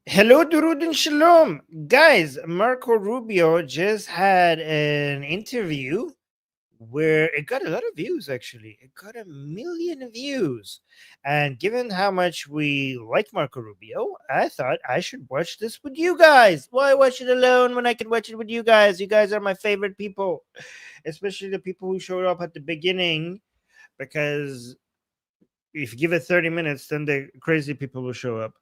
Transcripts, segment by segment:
Hello, Durud and Shalom. Guys, Marco Rubio just had an interview where it got a lot of views, actually. It got 1 million views. And given how much we like Marco Rubio, I thought I should watch this with you guys. Why watch it alone when I can watch it with you guys? You guys are my favorite people, especially the people who showed up at the beginning, because if you give it 30 minutes, then the crazy people will show up.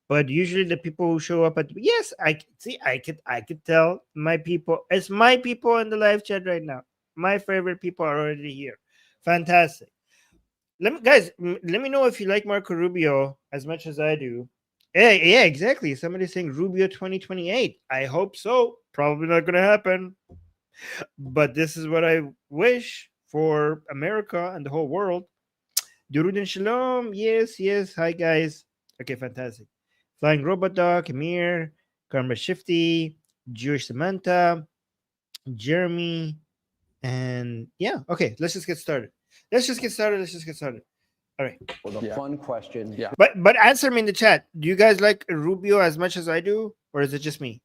But usually the people who show up at yes, I could tell my people. It's my people in the live chat right now. My favorite people are already here. Fantastic. Let me know if you like Marco Rubio as much as I do. Yeah, exactly. Somebody's saying Rubio 2028. I hope so. Probably not gonna happen. But this is what I wish for America and the whole world. Durud and Shalom. Yes. Hi, guys. Okay, fantastic. Flying Robot Dog, Amir, Karma Shifty, Jewish Samantha, Jeremy, and yeah, okay, let's just get started. Let's just get started. All right. With a fun question. Yeah. But answer me in the chat. Do you guys like Rubio as much as I do, or is it just me?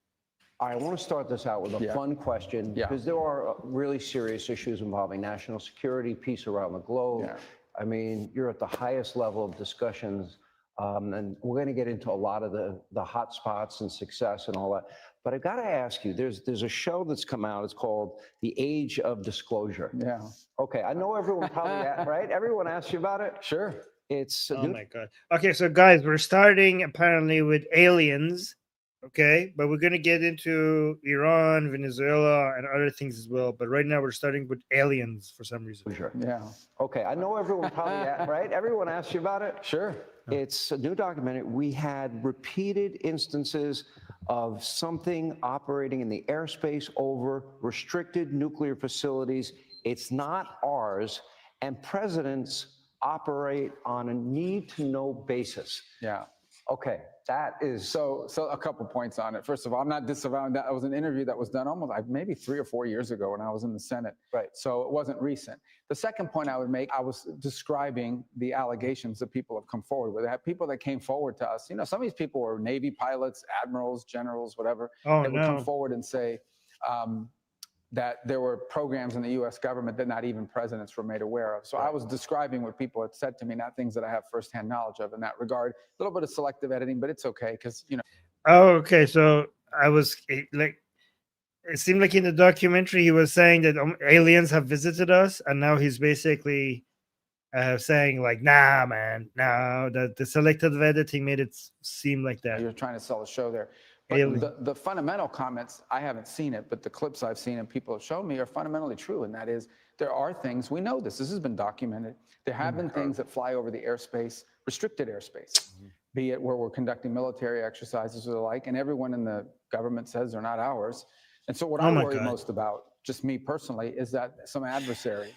I want to start this out with a fun question because there are really serious issues involving national security, peace around the globe. Yeah. I mean, you're at the highest level of discussions, and we're going to get into a lot of the hot spots and success and all that. But I got to ask you, there's a show that's come out. It's called The Age of Disclosure. Yeah. Okay, I know everyone probably, right? Everyone asks you about it. Sure. It's Oh my god. Okay, so guys, we're starting apparently with aliens. Okay, but we're gonna get into Iran, Venezuela, and other things as well. But right now we're starting with aliens for some reason. Sure. Yeah. Okay, I know everyone probably, right? Everyone asks you about it. Sure. It's a new document. We had repeated instances of something operating in the airspace over restricted nuclear facilities. It's not ours, and presidents operate on a need-to-know basis. Yeah. Okay, that is So a couple points on it. First of all, I'm not disavowing that. It was an interview that was done almost maybe 3 or 4 years ago when I was in the Senate. Right. So it wasn't recent. The second point I would make, I was describing the allegations that people have come forward with. I have people that came forward to us. You know, some of these people were Navy pilots, admirals, generals, whatever. Oh, they would come no. forward and say that there were programs in the U.S. government that not even presidents were made aware of. So I was describing what people had said to me, not things that I have firsthand knowledge of in that regard. A little bit of selective editing, but it's okay because, you know. Oh, okay. So I was like, it seemed like in the documentary he was saying that aliens have visited us, and now he's basically saying like, "Nah, man, no." The selective editing made it seem like that. You're trying to sell a show there. But the fundamental comments, I haven't seen it, but the clips I've seen and people have shown me are fundamentally true. And that is, there are things, we know this has been documented. There have been things that fly over the airspace, restricted airspace, be it where we're conducting military exercises or the like, and everyone in the government says they're not ours. And so what I worry most about, just me personally, is that some adversary,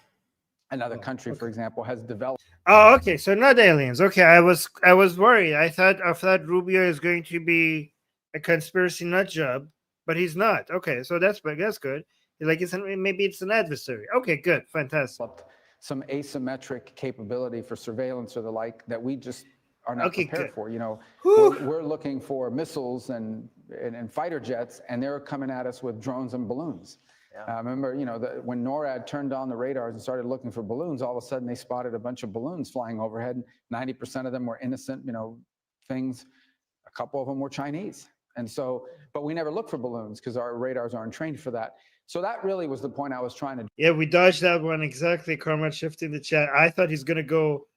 another country, for example, has developed. Oh, okay. So not aliens. Okay, I was worried. I thought Rubio is going to be a conspiracy nut job, but he's not. Okay, so that's good. Like maybe it's an adversary. Okay, good, fantastic. Some asymmetric capability for surveillance or the like that we just are not prepared for. You know, we're looking for missiles and fighter jets, and they're coming at us with drones and balloons. Yeah. Remember, you know, when NORAD turned on the radars and started looking for balloons, all of a sudden they spotted a bunch of balloons flying overhead. 90% of them were innocent, you know, things. A couple of them were Chinese. And so, but we never look for balloons because our radars aren't trained for that. So that really was the point I was trying to do. Yeah, we dodged that one exactly. Karma shifting the chat. I thought he's gonna go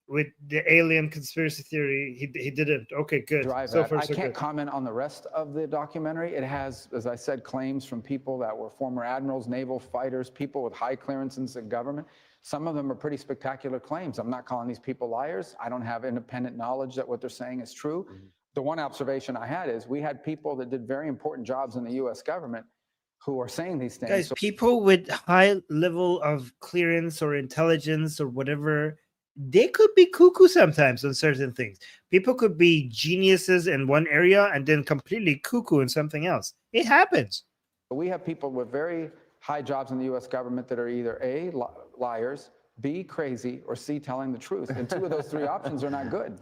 with the alien conspiracy theory. He didn't. Okay, good. I can't comment on the rest of the documentary. It has, as I said, claims from people that were former admirals, naval fighters, people with high clearances in government. Some of them are pretty spectacular claims. I'm not calling these people liars. I don't have independent knowledge that what they're saying is true. The one observation I had is we had people that did very important jobs in the U.S. government who are saying these things. Guys, people with high level of clearance or intelligence or whatever, they could be cuckoo sometimes on certain things. People could be geniuses in one area and then completely cuckoo in something else. It happens. We have people with very high jobs in the U.S. government that are either A, liars, B, crazy, or C, telling the truth. And two of those three options are not good.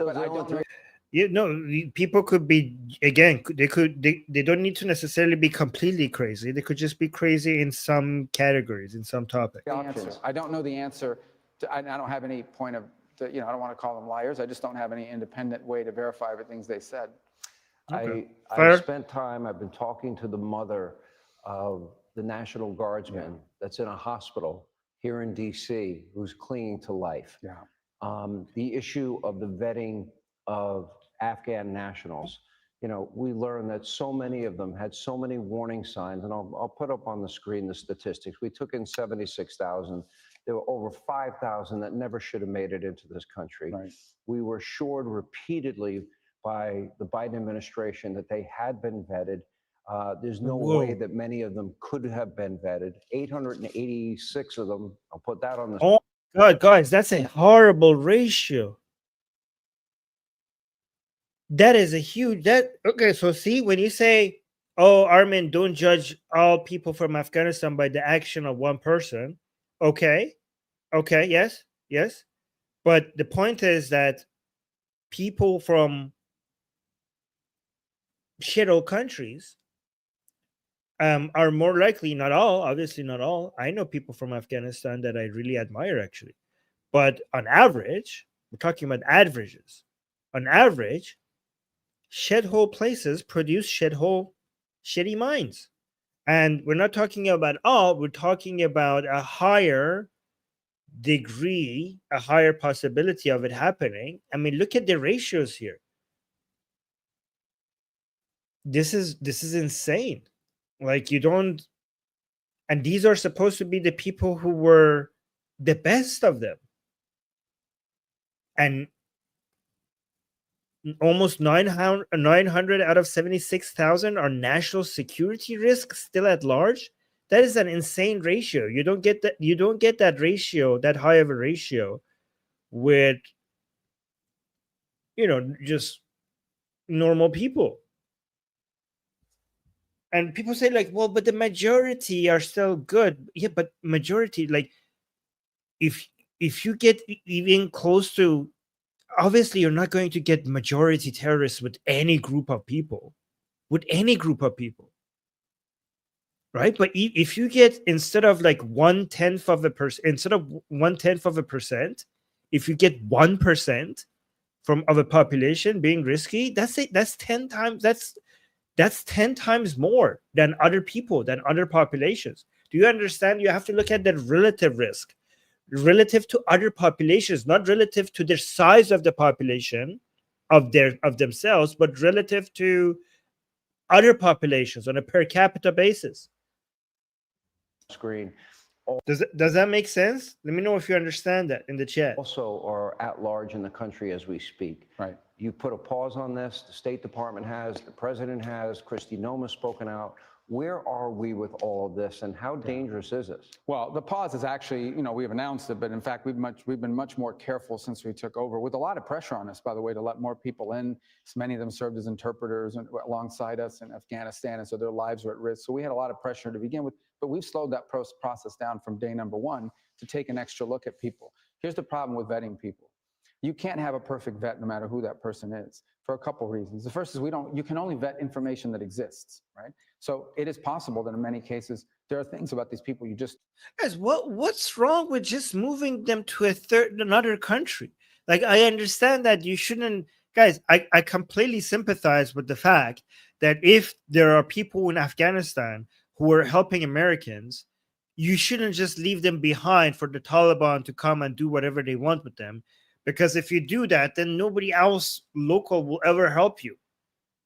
People could be, again, they don't need to necessarily be completely crazy. They could just be crazy in some categories, in some topics. I don't know the answer. I don't have any point of, I don't want to call them liars. I just don't have any independent way to verify everything they said. Okay. I spent time, I've been talking to the mother of the National Guardsman that's in a hospital here in DC who's clinging to life. The issue of the vetting of Afghan nationals. We learned that so many of them had so many warning signs, and I'll put up on the screen the statistics. We took in 76,000. There were over 5,000 that never should have made it into this country. Right. We were assured repeatedly by the Biden administration that they had been vetted. There's no way that many of them could have been vetted. 886 of them, I'll put that on the Oh God, guys, that's a horrible ratio. That is a huge, okay, so see, when you say, oh, Armin, don't judge all people from Afghanistan by the action of one person. Okay, yes. But the point is that people from shithole countries are more likely, not all, obviously not all. I know people from Afghanistan that I really admire, actually. But on average, we're talking about averages. On average, shithole places produce shitty minds. And we're not talking about all, we're talking about a higher degree, a higher possibility of it happening. I mean, look at the ratios here. This is insane. Like, you don't, and these are supposed to be the people who were the best of them. And almost 900 out of 76,000 are national security risks still at large. That is an insane ratio. You don't get that ratio, that high of a ratio, with just normal people. And people say, like, well, but the majority are still good. Yeah, but majority, like, if you get even close to, obviously you're not going to get majority terrorists with any group of people, right? But if you get, instead of like 1/10 of a percent, if you get 1% of a population being risky, that's 10 times, that's 10 times more than other people, than other populations. Do you understand? You have to look at the relative risk, relative to other populations, not relative to the size of the population of themselves, but relative to other populations on a per capita basis. Screen. Does that make sense? Let me know if you understand that in the chat. Also are at large in the country as we speak. Right. You put a pause on this. The State Department has, the president has, Kristi Noem has spoken out. Where are we with all of this, and how dangerous is this? Well, the pause is actually, we've announced it, but in fact, we've been much more careful since we took over, with a lot of pressure on us, by the way, to let more people in. So many of them served as interpreters alongside us in Afghanistan, and so their lives were at risk. So we had a lot of pressure to begin with, but we've slowed that process down from day number one to take an extra look at people. Here's the problem with vetting people. You can't have a perfect vet no matter who that person is, for a couple reasons. The first is you can only vet information that exists, right? So it is possible that in many cases, there are things about these people you just... Guys, what's wrong with just moving them to another country? Like, I understand that you shouldn't, guys, I completely sympathize with the fact that if there are people in Afghanistan who are helping Americans, you shouldn't just leave them behind for the Taliban to come and do whatever they want with them. Because if you do that, then nobody else local will ever help you,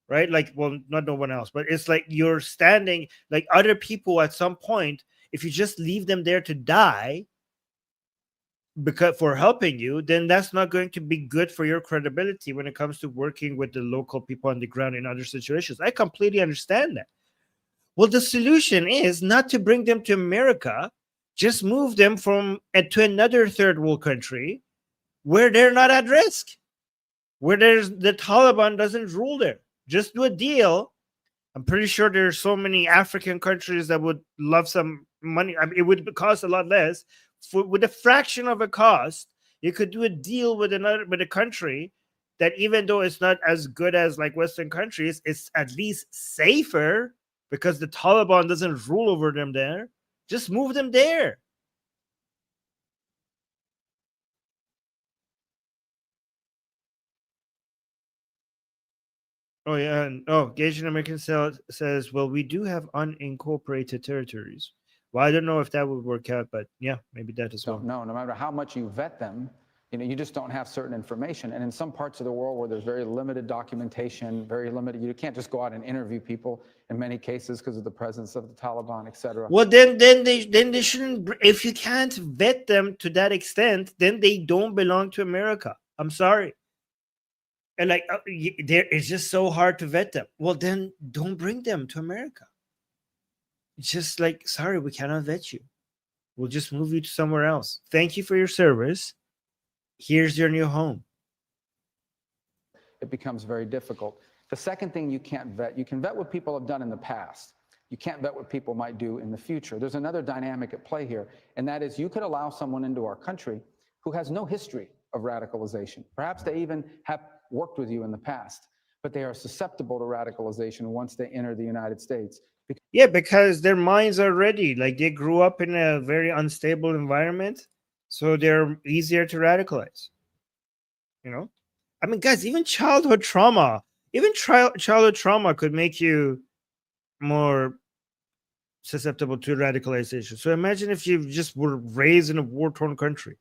right? Like, well, not no one else, but it's like you're standing, like other people at some point, if you just leave them there to die for helping you, then that's not going to be good for your credibility when it comes to working with the local people on the ground in other situations. I completely understand that. Well, the solution is not to bring them to America, just move them to another third world country where they're not at risk, where the Taliban doesn't rule there. Just do a deal. I'm pretty sure there's so many African countries that would love some money. I mean, it would cost a lot less. With a fraction of a cost, you could do a deal with a country that even though it's not as good as like Western countries, it's at least safer because the Taliban doesn't rule over them there. Just move them there. Oh yeah, and Asian American says, well, we do have unincorporated territories. Well, I don't know if that would work out, but yeah, maybe that as well. No matter how much you vet them, you just don't have certain information. And in some parts of the world where there's very limited documentation, very limited, you can't just go out and interview people in many cases because of the presence of the Taliban, etc. Well, then they shouldn't. If you can't vet them to that extent, then they don't belong to America. I'm sorry. And like, it's just so hard to vet them. Well, then don't bring them to America. It's just like, sorry, we cannot vet you. We'll just move you to somewhere else. Thank you for your service. Here's your new home. It becomes very difficult. The second thing you can't vet, you can vet what people have done in the past. You can't vet what people might do in the future. There's another dynamic at play here, and that is you could allow someone into our country who has no history of radicalization. Perhaps they even have worked with you in the past, but they are susceptible to radicalization once they enter the United States. Yeah, because their minds are ready. Like they grew up in a very unstable environment, so they're easier to radicalize. I mean, guys, even childhood trauma could make you more susceptible to radicalization. So imagine if you just were raised in a war-torn country.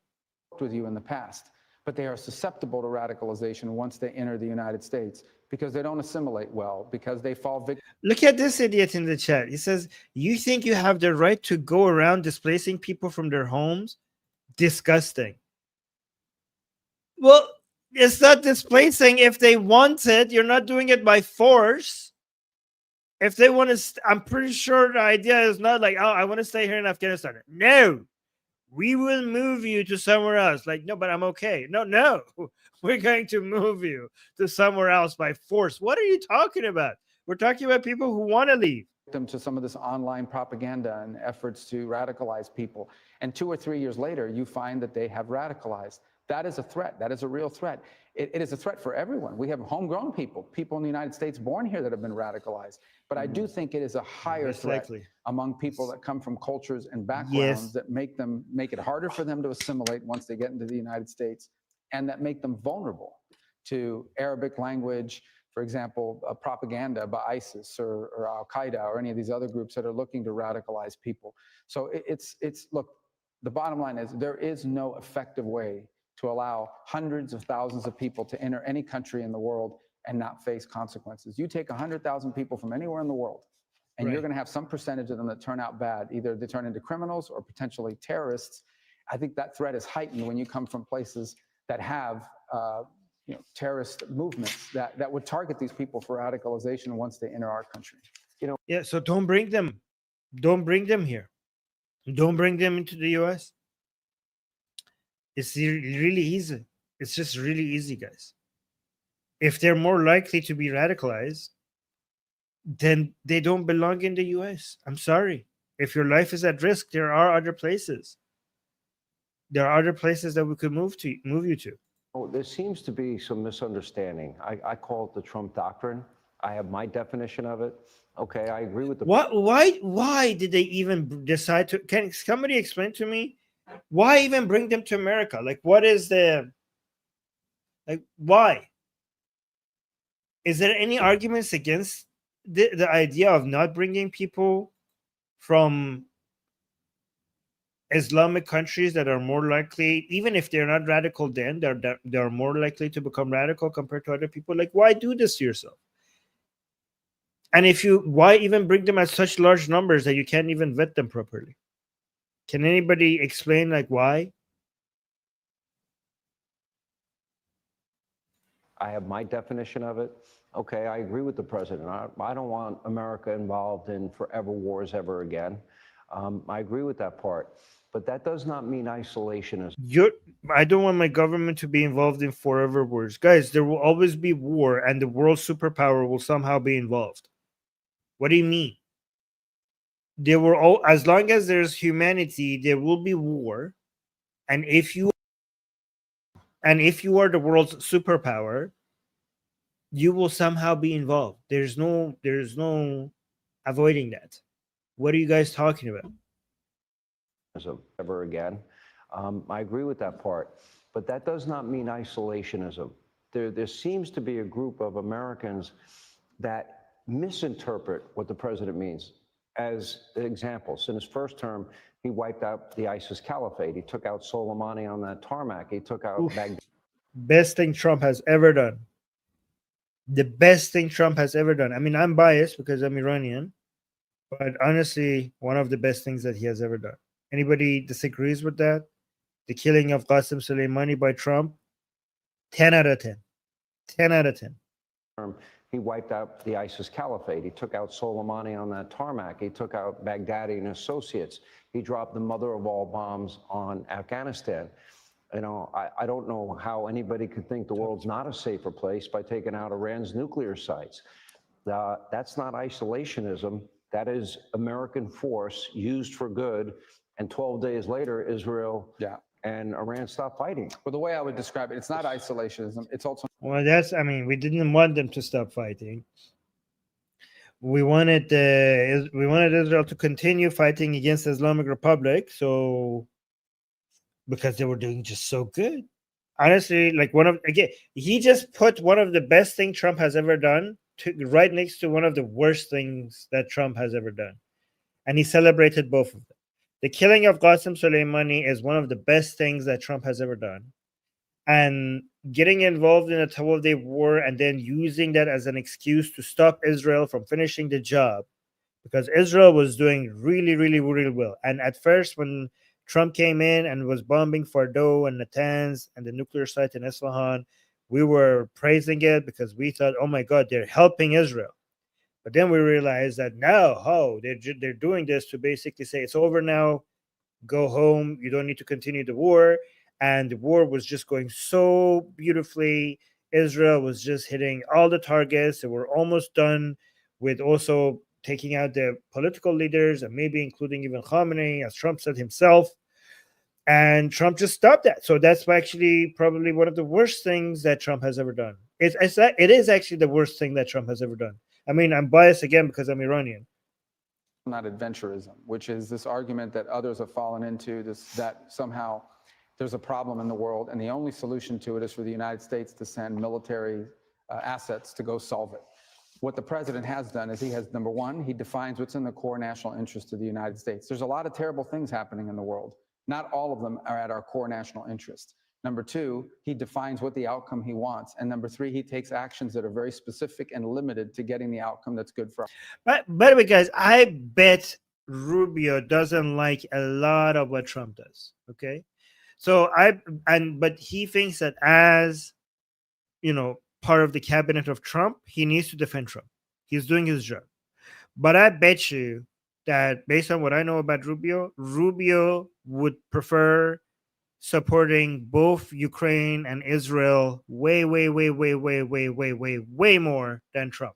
With you in the past, but they are susceptible to radicalization once they enter the United States because they don't assimilate well, because they fall victim. Look at this idiot in the chat. He says, you think you have the right to go around displacing people from their homes? Disgusting. Well, it's not displacing if they want it. You're not doing it by force. If they want to, I'm pretty sure the idea is not like, oh, I want to stay here in Afghanistan. No. We will move you to somewhere else. Like, no, but I'm okay. No, we're going to move you to somewhere else by force. What are you talking about? We're talking about people who want to leave. Them to some of this online propaganda and efforts to radicalize people. And 2 or 3 years later, you find that they have radicalized. That is a threat. That is a real threat. It is a threat for everyone. We have homegrown people in the United States born here that have been radicalized. But I do think it is a higher threat among people that come from cultures and backgrounds that make it harder for them to assimilate once they get into the United States, and that make them vulnerable to Arabic language, for example, propaganda by ISIS or Al-Qaeda or any of these other groups that are looking to radicalize people. So look, the bottom line is there is no effective way to allow hundreds of thousands of people to enter any country in the world and not face consequences. You take 100,000 people from anywhere in the world, and you're going to have some percentage of them that turn out bad. Either they turn into criminals or potentially terrorists. I think that threat is heightened when you come from places that have terrorist movements that would target these people for radicalization once they enter our country. Yeah, so don't bring them. Don't bring them here. Don't bring them into the US. It's really easy. It's just really easy, guys. If they're more likely to be radicalized, then they don't belong in the US. I'm sorry. If your life is at risk, there are other places. There are other places that we could move you to. Oh, there seems to be some misunderstanding. I call it the Trump Doctrine. I have my definition of it. Okay, I agree with the... Why did they even decide to... Can somebody explain to me? Why even bring them to America? Like, what is the... Like, why? Is there any arguments against the idea of not bringing people from Islamic countries that are more likely, even if they're not radical, then they're more likely to become radical compared to other people? Like, why do this to yourself? And why even bring them at such large numbers that you can't even vet them properly? Can anybody explain like why? I have my definition of it. Okay, I agree with the president. I don't want America involved in forever wars ever again. I agree with that part. But that does not mean isolationism. I don't want my government to be involved in forever wars. Guys, there will always be war, and the world superpower will somehow be involved. What do you mean? As long as there's humanity, there will be war. And if you are the world's superpower, you will somehow be involved. There's no avoiding that. What are you guys talking about? Ever again. I agree with that part, but that does not mean isolationism. There seems to be a group of Americans that misinterpret what the president means. As examples, in his first term, he wiped out the ISIS caliphate. He took out Soleimani on that tarmac. He took out Baghdad. Best thing Trump has ever done. The best thing Trump has ever done. I mean, I'm biased because I'm Iranian, but honestly, one of the best things that he has ever done. Anybody disagrees with that? The killing of Qasem Soleimani by Trump, 10 out of 10. 10 out of 10. He wiped out the ISIS caliphate. He took out Soleimani on that tarmac. He took out Baghdadi and associates. He dropped the mother of all bombs on Afghanistan. You know, I don't know how anybody could think the world's not a safer place by taking out Iran's nuclear sites. That's not isolationism. That is American force used for good. And 12 days later, Israel and Iran stopped fighting. Well, the way I would describe it, it's not isolationism. It's also. Well, I mean, we didn't want them to stop fighting. We wanted Israel to continue fighting against the Islamic Republic. So, because they were doing just so good. Honestly, like he just put one of the best things Trump has ever done right next to one of the worst things that Trump has ever done. And he celebrated both of them. The killing of Qasem Soleimani is one of the best things that Trump has ever done. And getting involved in a 12-day war and then using that as an excuse to stop Israel from finishing the job, because Israel was doing really, really, really well. And at first, when Trump came in and was bombing Fordo and Natanz and the nuclear site in Isfahan, we were praising it because we thought, oh my God, they're helping Israel. But then we realized that now, they're doing this to basically say it's over now, go home, you don't need to continue the war. And the war was just going so beautifully. Israel was just hitting all the targets. They were almost done with also taking out the political leaders and maybe including even Khamenei, as Trump said himself. And Trump just stopped that. So that's actually probably one of the worst things that Trump has ever done. It is actually the worst thing that Trump has ever done. I mean, I'm biased again because I'm Iranian. Not adventurism, which is this argument that others have fallen into, that somehow there's a problem in the world and the only solution to it is for the United States to send military assets to go solve it. What the president has done is he has, number one, he defines what's in the core national interest of the United States. There's a lot of terrible things happening in the world. Not all of them are at our core national interest. Number two, he defines what the outcome he wants. And number three, he takes actions that are very specific and limited to getting the outcome that's good for us. But by the way, guys, I bet Rubio doesn't like a lot of what Trump does. Okay. So but he thinks that as, part of the cabinet of Trump, he needs to defend Trump. He's doing his job. But I bet you that based on what I know about Rubio would prefer supporting both Ukraine and Israel way, way, way, way, way, way, way, way, way more than Trump.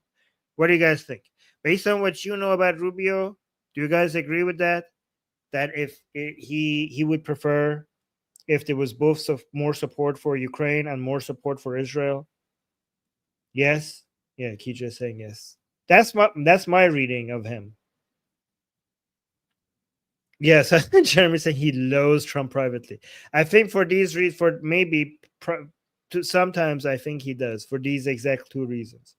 What do you guys think? Based on what you know about Rubio, do you guys agree with that? That if he would prefer if there was both more support for Ukraine and more support for Israel? Yes? Yeah, Keisha is saying yes. That's my reading of him. Yes, Jeremy saying he loathes Trump privately. I think for these reasons, sometimes I think he does for these exact two reasons.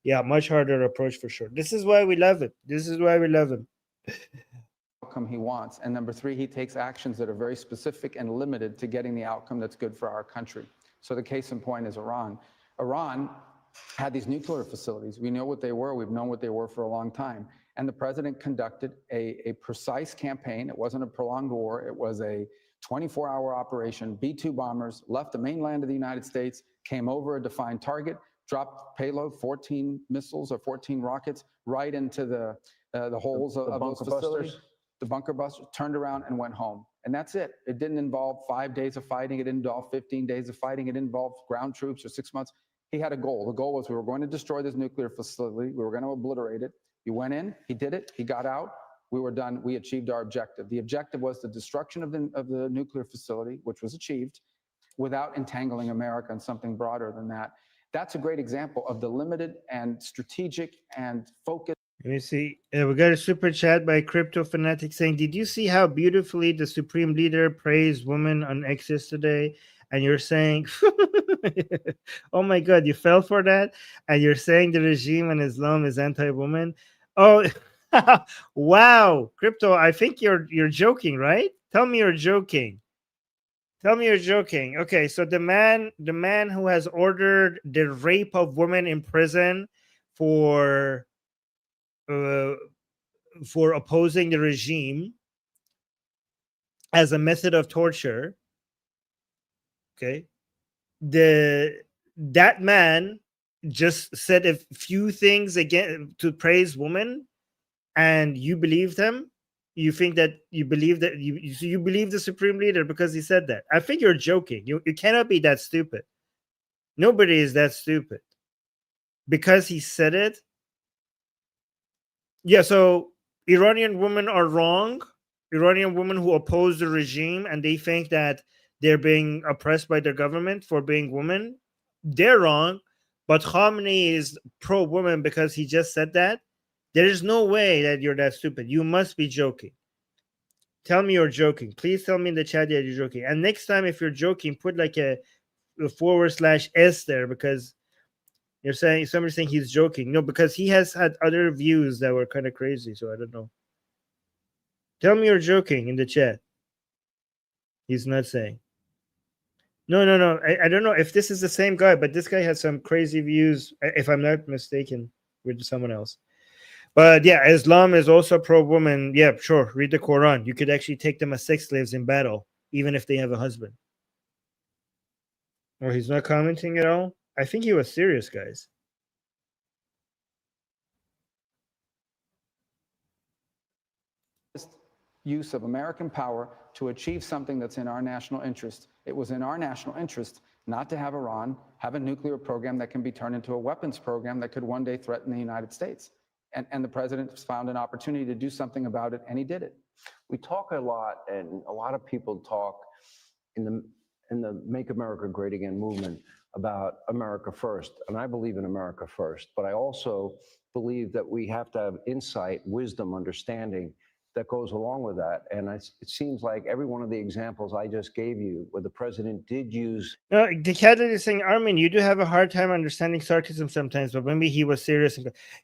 Yeah, much harder approach for sure. This is why we love it. This is why we love him. Outcome he wants. And number three, he takes actions that are very specific and limited to getting the outcome that's good for our country. So the case in point is Iran. Iran had these nuclear facilities. We know what they were. We've known what they were for a long time. And the president conducted a precise campaign. It wasn't a prolonged war. It was a 24-hour operation. B-2 bombers left the mainland of the United States, came over a defined target, dropped payload, 14 missiles or 14 rockets right into the holes of those facilities. The bunker busters turned around and went home. And that's it. It didn't involve 5 days of fighting. It didn't involve 15 days of fighting. It involved ground troops for 6 months. He had a goal. The goal was we were going to destroy this nuclear facility. We were going to obliterate it. He went in, he did it, he got out, we were done, we achieved our objective. The objective was the destruction of the nuclear facility, which was achieved without entangling America in something broader than that. That's a great example of the limited and strategic and focused. Let me see. We got a super chat by Crypto Fanatic saying, "Did you see how beautifully the Supreme Leader praised women on X yesterday?" And you're saying, "Oh my God, you fell for that?" And you're saying the regime and Islam is anti-woman. Oh, wow, Crypto! I think you're joking, right? Tell me you're joking. Tell me you're joking. Okay, so the man who has ordered the rape of women in prison for uh, for opposing the regime as a method of torture. Okay, that man just said a few things again to praise women, and you believe them. You think that you believe that you believe the Supreme Leader because he said that. I think you're joking. You cannot be that stupid. Nobody is that stupid because he said it. Yeah, so Iranian women are wrong. Iranian women who oppose the regime and they think that they're being oppressed by their government for being women, they're wrong. But Khamenei is pro-woman because he just said that. There is no way that you're that stupid. You must be joking. Tell me you're joking. Please tell me in the chat that you're joking. And next time, if you're joking, put like a /s there because you're saying somebody's saying he's joking. No, because he has had other views that were kind of crazy. So I don't know. Tell me you're joking in the chat. He's not saying. No. I don't know if this is the same guy, but this guy has some crazy views, if I'm not mistaken, with someone else. But yeah, Islam is also pro-woman. Yeah, sure. Read the Quran. You could actually take them as sex slaves in battle, even if they have a husband. Or he's not commenting at all. I think he was serious, guys. Use of American power to achieve something that's in our national interest. It was in our national interest not to have Iran have a nuclear program that can be turned into a weapons program that could one day threaten the United States. And the president found an opportunity to do something about it, and he did it. We talk a lot, and a lot of people talk in the Make America Great Again movement about America first. And I believe in America first, but I also believe that we have to have insight, wisdom, understanding that goes along with that. And it seems like every one of the examples I just gave you, where the president did use. No, the candidate is saying, Armin, you do have a hard time understanding sarcasm sometimes, but maybe he was serious.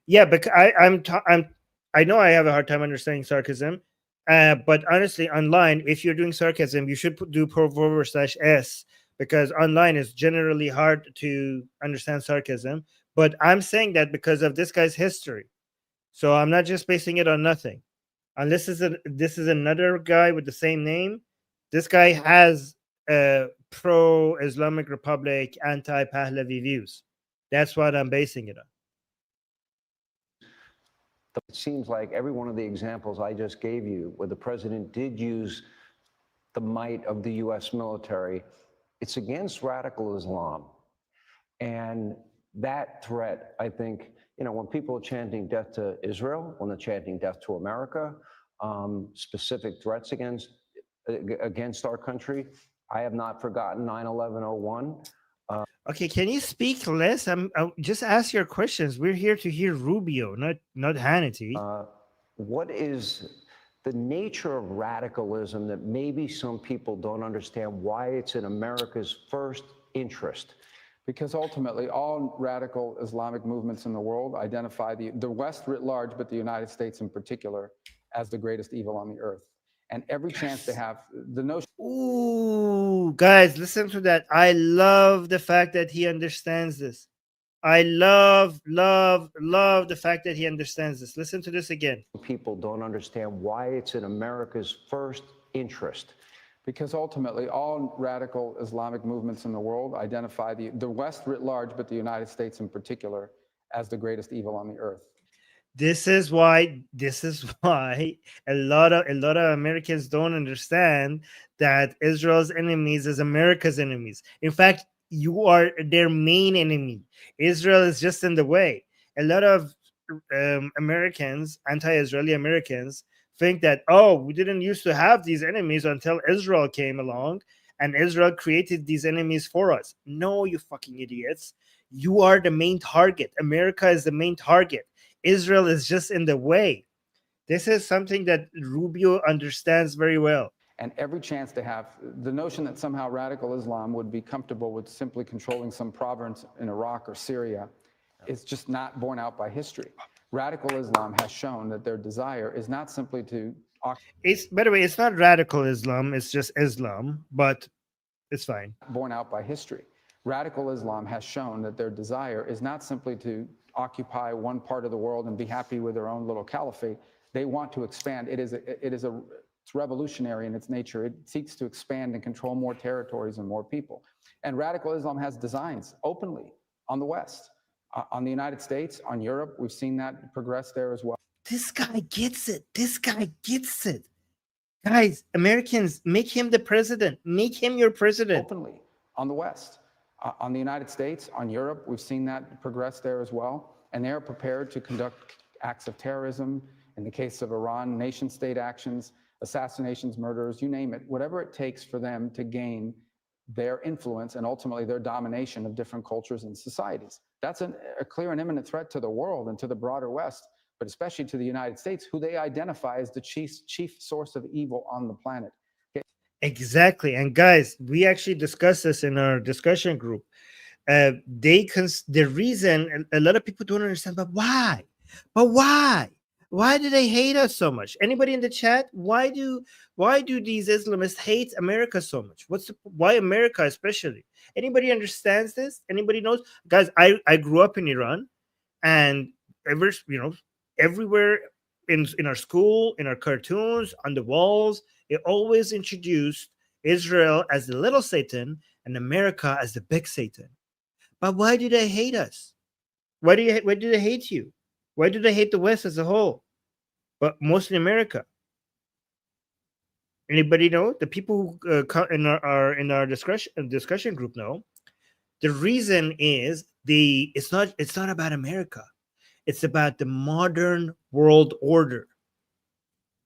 Yeah, but I know I have a hard time understanding sarcasm. But honestly, online, if you're doing sarcasm, you should do /s because online is generally hard to understand sarcasm. But I'm saying that because of this guy's history. So I'm not just basing it on nothing. Unless this is another guy with the same name. This guy has pro-Islamic Republic, anti-Pahlavi views. That's what I'm basing it on. It seems like every one of the examples I just gave you, where the president did use the might of the U.S. military, it's against radical Islam. And that threat, I think, when people are chanting death to Israel, when they're chanting death to America, specific threats against our country, I have not forgotten 9/11/01. Okay, can you speak less? I'll just ask your questions. We're here to hear Rubio, not Hannity. What is the nature of radicalism that maybe some people don't understand why it's in America's first interest? Because ultimately, all radical Islamic movements in the world identify the West writ large, but the United States in particular, as the greatest evil on the earth. And every chance they have, the notion. Ooh, guys, listen to that. I love the fact that he understands this. I love the fact that he understands this. Listen to this again. People don't understand why it's in America's first interest. Because ultimately, all radical Islamic movements in the world identify the West writ large, but the United States in particular, as the greatest evil on the earth. This is why a lot of Americans don't understand that Israel's enemies is America's enemies. In fact, you are their main enemy. Israel is just in the way. A lot of Americans, anti-Israeli Americans, think that, we didn't used to have these enemies until Israel came along and Israel created these enemies for us. No, you fucking idiots. You are the main target. America is the main target. Israel is just in the way. This is something that Rubio understands very well. And every chance to have the notion that somehow radical Islam would be comfortable with simply controlling some province in Iraq or Syria is just not borne out by history. Radical Islam has shown that their desire is not simply to... By the way, it's not radical Islam, it's just Islam, but it's fine. Borne out by history. Radical Islam has shown that their desire is not simply to occupy one part of the world and be happy with their own little caliphate. They want to expand. It's revolutionary in its nature. It seeks to expand and control more territories and more people. And radical Islam has designs openly on the West, on the United States, on Europe. We've seen that progress there as well. This guy gets it. This guy gets it. Guys, Americans, make him the president. Make him your president. Openly on the West, on the United States, on Europe. We've seen that progress there as well. And they're prepared to conduct acts of terrorism. In the case of Iran, nation-state actions, assassinations, murders, you name it, whatever it takes for them to gain their influence and ultimately their domination of different cultures and societies. That's a clear and imminent threat to the world and to the broader West, but especially to the United States, who they identify as the chief source of evil on the planet. Okay. Exactly. And guys, we actually discussed this in our discussion group. The reason a lot of people don't understand, but why? But why? Why do they hate us so much? Anybody in the chat? Why do these Islamists hate America so much? Why America especially? Anybody understands this? Anybody knows? Guys, I grew up in Iran, and everywhere in our school, in our cartoons, on the walls, it always introduced Israel as the little Satan and America as the big Satan. But why do they hate us? Why do they hate you? Why do they hate the West as a whole? But mostly America. Anybody know? The people who in our discussion group know. The reason is it's not about America. It's about the modern world order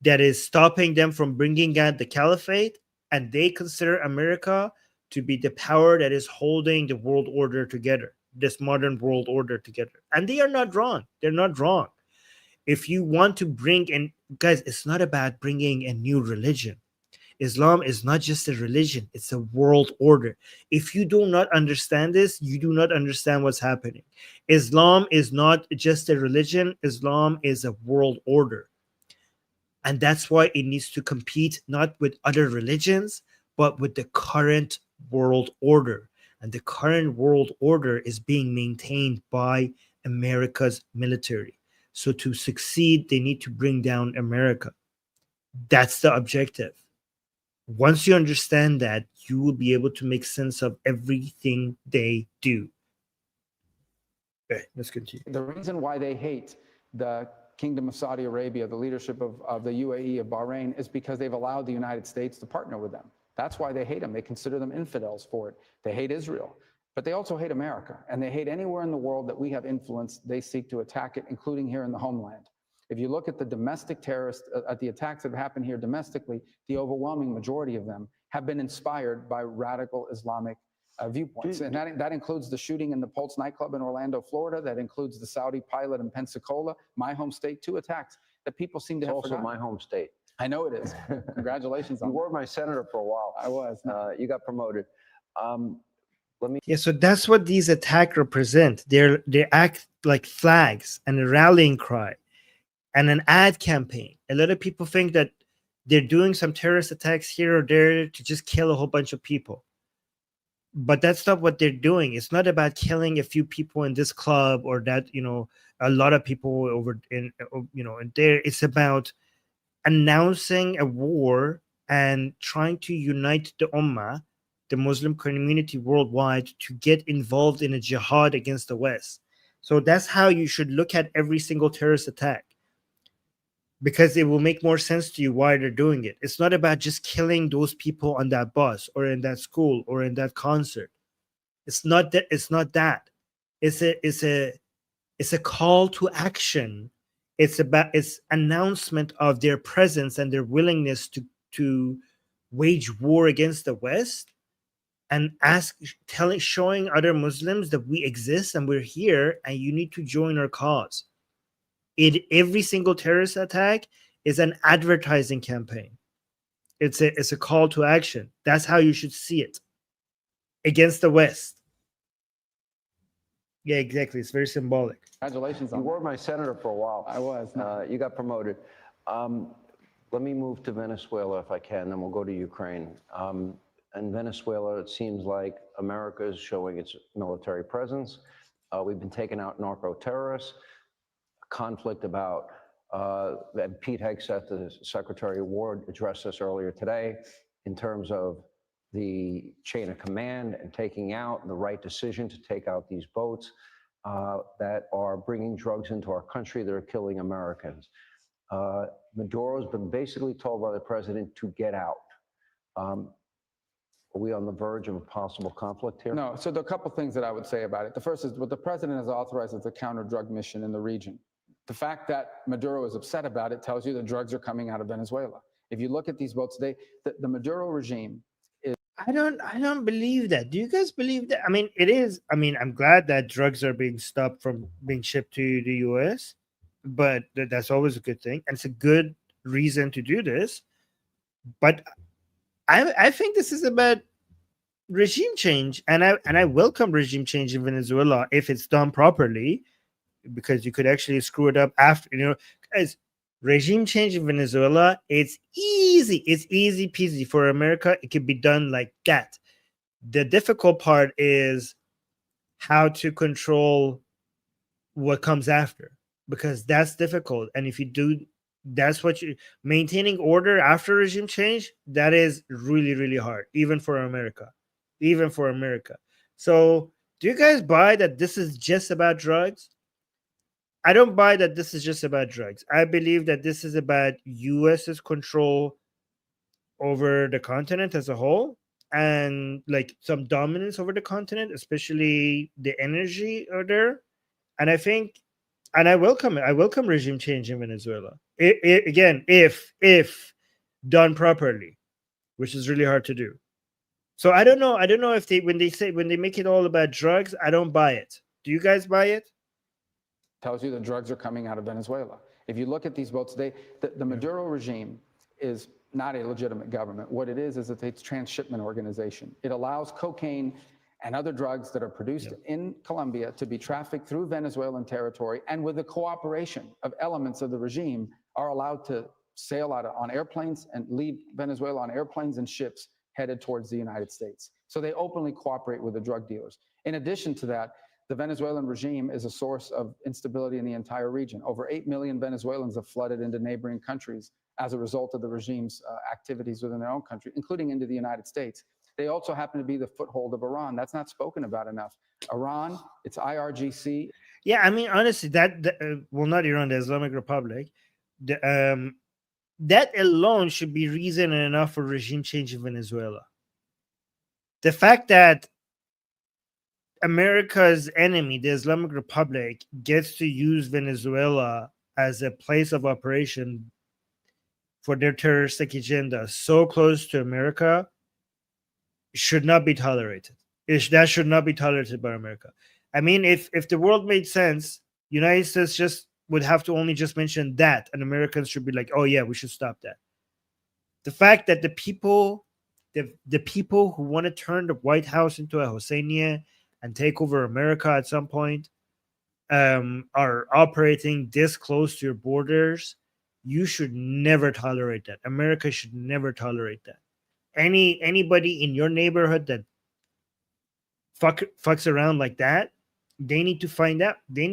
that is stopping them from bringing out the caliphate, and they consider America to be the power that is holding the world order together, this modern world order together. And they are not wrong. They're not wrong. If you want to bring in, guys, it's not about bringing a new religion. Islam is not just a religion, it's a world order. If you do not understand this, you do not understand what's happening. Islam is not just a religion, Islam is a world order. And that's why it needs to compete not with other religions, but with the current world order. And the current world order is being maintained by America's military. So to succeed, they need to bring down America. That's the objective. Once you understand that, you will be able to make sense of everything they do. Okay, let's continue. The reason why they hate the Kingdom of Saudi Arabia, the leadership of the UAE, of Bahrain, is because they've allowed the United States to partner with them. That's why they hate them. They consider them infidels for it. They hate Israel. But they also hate America, and they hate anywhere in the world that we have influence. They seek to attack it, including here in the homeland. If you look at the domestic terrorists, at the attacks that have happened here domestically, the overwhelming majority of them have been inspired by radical Islamic viewpoints. And that includes the shooting in the Pulse nightclub in Orlando, Florida. That includes the Saudi pilot in Pensacola, my home state, 2 attacks that people seem to have forgotten. Also my home state. I know it is. Congratulations on You were my senator for a while. I was. You got promoted. So that's what these attacks represent. They act like flags and a rallying cry and an ad campaign. A lot of people think that they're doing some terrorist attacks here or there to just kill a whole bunch of people. But that's not what they're doing. It's not about killing a few people in this club or that, a lot of people over in there. It's about announcing a war and trying to unite the Ummah, the Muslim community worldwide, to get involved in a jihad against the West. So that's how you should look at every single terrorist attack, because it will make more sense to you why they're doing it. It's not about just killing those people on that bus or in that school or in that concert. It's not that. It's a call to action. It's announcement of their presence and their willingness to wage war against the West. and showing other Muslims that we exist and we're here and you need to join our cause. Every single terrorist attack is an advertising campaign. It's a call to action. That's how you should see it against the West. Yeah, exactly. It's very symbolic. Congratulations You on were my senator for a while. I was. You got promoted. Let me move to Venezuela if I can, then we'll go to Ukraine. In Venezuela, it seems like America is showing its military presence. We've been taking out narco-terrorists. Conflict about, and Pete Hegseth, the Secretary of War, addressed this earlier today in terms of the chain of command and taking out the right decision to take out these boats that are bringing drugs into our country that are killing Americans. Maduro's been basically told by the president to get out. Are we on the verge of a possible conflict here? No, so there are a couple things that I would say about it. The first is what the president has authorized is a counter-drug mission in the region. The fact that Maduro is upset about it tells you that drugs are coming out of Venezuela. If you look at these boats, the Maduro regime is... I don't believe that. Do you guys believe that? I mean, it is. I mean, I'm glad that drugs are being stopped from being shipped to the US, but that's always a good thing. And it's a good reason to do this. But I think this is about regime change, and I welcome regime change in Venezuela if it's done properly, because you could actually screw it up after, as regime change in Venezuela, it's easy peasy for America. It could be done like that. The difficult part is how to control what comes after, because that's difficult. And if you do, that's what you maintaining order after regime change, that is really, really hard, even for America. So do you guys buy that this is just about drugs? I don't buy that this is just about drugs. I believe that this is about US's control over the continent as a whole, and like some dominance over the continent, especially the energy are there. And I think, and I welcome it. I welcome regime change in Venezuela. Again, if done properly, which is really hard to do. So I don't know if they when they make it all about drugs, I don't buy it. Do you guys buy it? Tells you that drugs are coming out of Venezuela. If you look at these boats, the Maduro regime is not a legitimate government. What it is it's a transshipment organization. It allows cocaine and other drugs that are produced in Colombia to be trafficked through Venezuelan territory, and with the cooperation of elements of the regime, are allowed to sail out on airplanes and leave Venezuela on airplanes and ships headed towards the United States. So they openly cooperate with the drug dealers. In addition to that, the Venezuelan regime is a source of instability in the entire region. Over 8 million Venezuelans have flooded into neighboring countries as a result of the regime's activities within their own country, including into the United States. They also happen to be the foothold of Iran. That's not spoken about enough. Iran, it's IRGC. Yeah, I mean, honestly, well, not Iran, the Islamic Republic, that alone should be reason enough for regime change in Venezuela. The fact that America's enemy, the Islamic Republic, gets to use Venezuela as a place of operation for their terroristic agenda so close to America should not be tolerated. That should not be tolerated by America. I mean, if the world made sense, United States just would have to only just mention that, and Americans should be like, oh yeah, we should stop that. The fact that the people who want to turn the White House into a Hosseiniya and take over America at some point are operating this close to your borders, you should never tolerate that. America should never tolerate that. Anybody in your neighborhood that fucks around like that, they need to find out. The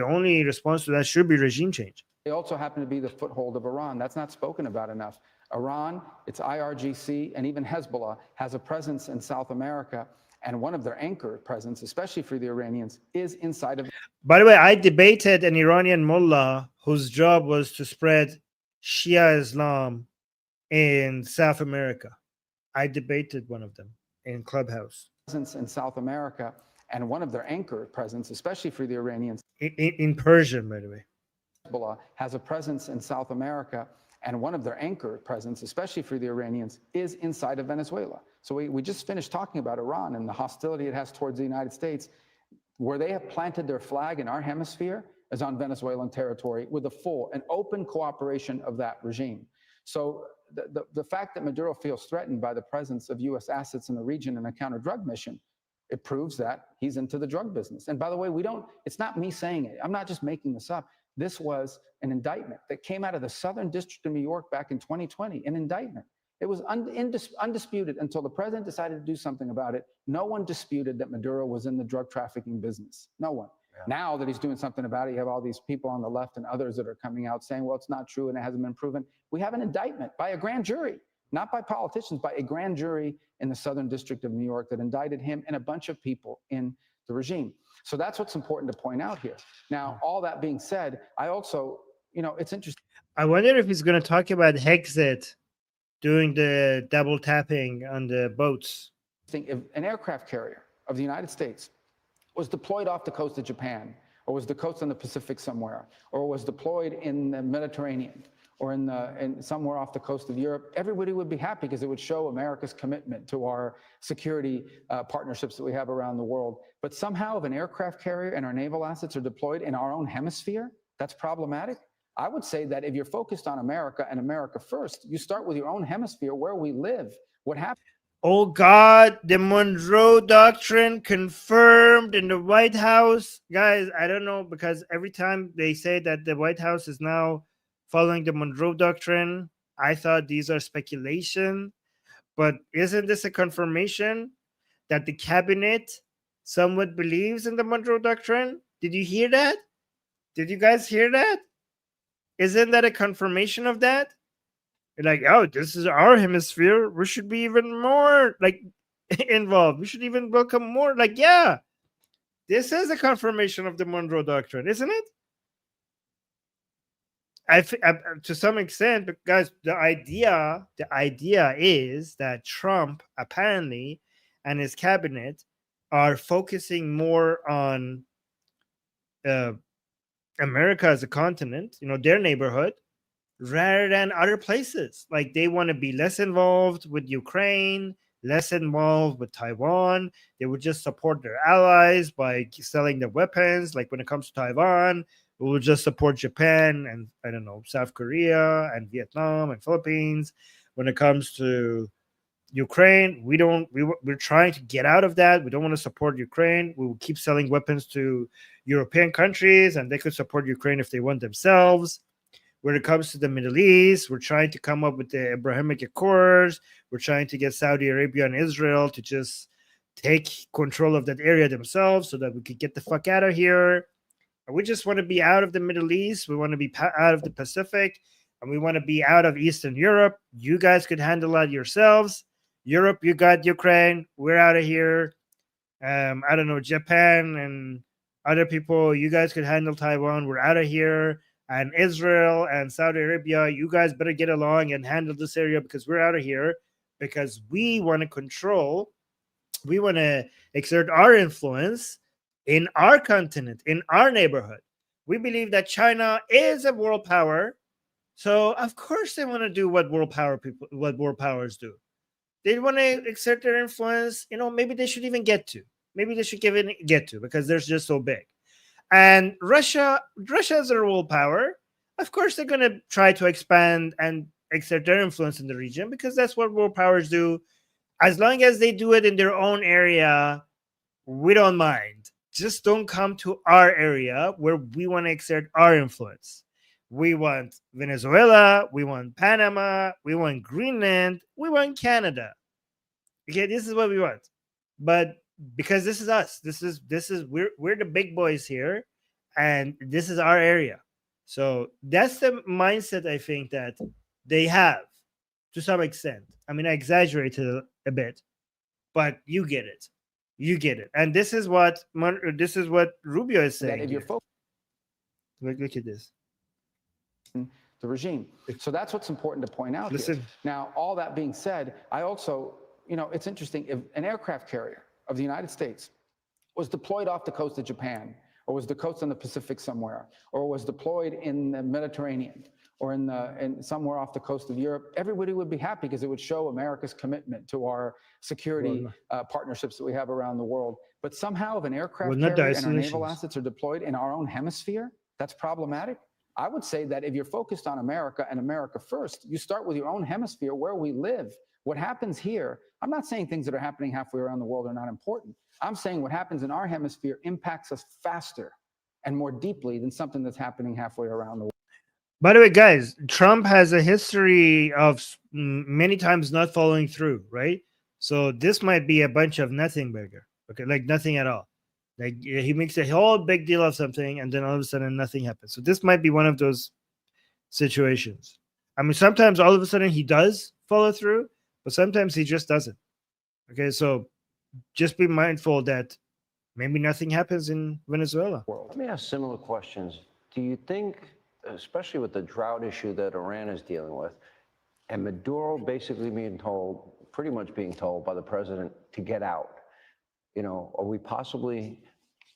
only response to that should be regime change. They also happen to be the foothold of Iran. That's not spoken about enough. Iran, its IRGC, and even Hezbollah has a presence in South America, and one of their anchor presence, especially for the Iranians, is inside of... By the way, I debated an Iranian mullah whose job was to spread Shia Islam in South America. I debated one of them in Clubhouse. Presence in South America, and one of their anchor presence, especially for the Iranians... In Persian, by the way. Hezbollah has a presence in South America, And one of their anchor presence, especially for the Iranians, is inside of Venezuela. So we just finished talking about Iran and the hostility it has towards the United States. Where they have planted their flag in our hemisphere is on Venezuelan territory with a full and open cooperation of that regime. So the fact that Maduro feels threatened by the presence of U.S. assets in the region in a counter-drug mission, it proves that he's into the drug business. And by the way, it's not me saying it. I'm not just making this up. This was an indictment that came out of the Southern District of New York back in 2020, an indictment. It was undisputed until the president decided to do something about it. No one disputed that Maduro was in the drug trafficking business. No one. Yeah. Now that he's doing something about it, you have all these people on the left and others that are coming out saying, well, it's not true and it hasn't been proven. We have an indictment by a grand jury, not by politicians, by a grand jury in the Southern District of New York that indicted him and a bunch of people in the regime. So that's what's important to point out here. Now, all that being said, I also, it's interesting. I wonder if he's going to talk about Hexit doing the double tapping on the boats. If an aircraft carrier of the United States was deployed off the coast of Japan, or was the coast in the Pacific somewhere, or was deployed in the Mediterranean, or in somewhere off the coast of Europe, everybody would be happy because it would show America's commitment to our security partnerships that we have around the world. But somehow if an aircraft carrier and our naval assets are deployed in our own hemisphere, that's problematic. I would say that if you're focused on America and America first, you start with your own hemisphere where we live. What happened? Oh God, the Monroe Doctrine confirmed in the White House. Guys, I don't know, because every time they say that the White House is now following the Monroe Doctrine, I thought these are speculation. But isn't this a confirmation that the cabinet somewhat believes in the Monroe Doctrine? Did you hear that? Did you guys hear that? Isn't that a confirmation of that? You're like, oh, this is our hemisphere. We should be even more involved. We should even welcome more. Yeah, this is a confirmation of the Monroe Doctrine, isn't it? To some extent, but guys, the idea is that Trump apparently and his cabinet are focusing more on America as a continent, their neighborhood, rather than other places. They want to be less involved with Ukraine, less involved with Taiwan. They would just support their allies by selling their weapons. When it comes to Taiwan, we will just support Japan and, I don't know, South Korea and Vietnam and Philippines. When it comes to Ukraine, we're trying to get out of that. We don't want to support Ukraine. We will keep selling weapons to European countries, and they could support Ukraine if they want themselves. When it comes to the Middle East, we're trying to come up with the Abrahamic Accords. We're trying to get Saudi Arabia and Israel to just take control of that area themselves so that we could get the fuck out of here. And we just want to be out of the Middle East. We want to be out of the Pacific, and we want to be out of Eastern Europe. You guys could handle that yourselves. Europe, you got Ukraine. We're out of here. I don't know, Japan and other people, you guys could handle Taiwan. We're out of here. And Israel and Saudi Arabia, you guys better get along and handle this area because we're out of here, because we want to control, we want to exert our influence in our continent, in our neighborhood. We believe that China is a world power, so of course they want to do what world powers do. They want to exert their influence. Maybe they should even get to. Maybe they should get to, because they're just so big. And Russia is a world power. Of course, they're going to try to expand and exert their influence in the region, because that's what world powers do. As long as they do it in their own area, we don't mind. Just don't come to our area where we want to exert our influence. We want Venezuela. We want Panama. We want Greenland. We want Canada. Okay, this is what we want. But because this is us, we're the big boys here, and this is our area. So that's the mindset I think that they have to some extent. I mean, I exaggerated a bit, but you get it. And this is what Rubio is saying. If you're look at this. The regime. So that's what's important to point out. Listen. Here. Now, all that being said, I also, it's interesting. If an aircraft carrier of the United States was deployed off the coast of Japan, or was the coast in the Pacific somewhere, or was deployed in the Mediterranean, or in somewhere off the coast of Europe, everybody would be happy because it would show America's commitment to our security partnerships that we have around the world. But somehow, if an aircraft carrier and our naval assets are deployed in our own hemisphere, that's problematic. I would say that if you're focused on America and America first, you start with your own hemisphere where we live. What happens here, I'm not saying things that are happening halfway around the world are not important. I'm saying what happens in our hemisphere impacts us faster and more deeply than something that's happening halfway around the world. By the way, guys, Trump has a history of many times not following through, right? So this might be a bunch of nothing burger, okay, like nothing at all. Like he makes a whole big deal of something, and then all of a sudden nothing happens. So this might be one of those situations. I mean, sometimes all of a sudden he does follow through, but sometimes he just doesn't. Okay, so just be mindful that maybe nothing happens in Venezuela. Let me ask similar questions. Do you think, especially with the drought issue that Iran is dealing with, and Maduro basically being told, pretty much being told by the president to get out, you know, are we possibly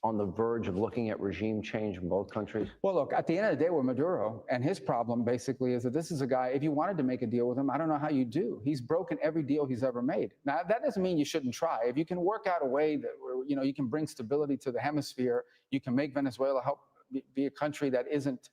on the verge of looking at regime change in both countries? Well, look, at the end of the day, we're Maduro, and his problem basically is that this is a guy, if you wanted to make a deal with him, I don't know how you do. He's broken every deal he's ever made. Now, that doesn't mean you shouldn't try. If you can work out a way that, you know, you can bring stability to the hemisphere, you can make Venezuela help be a country that isn't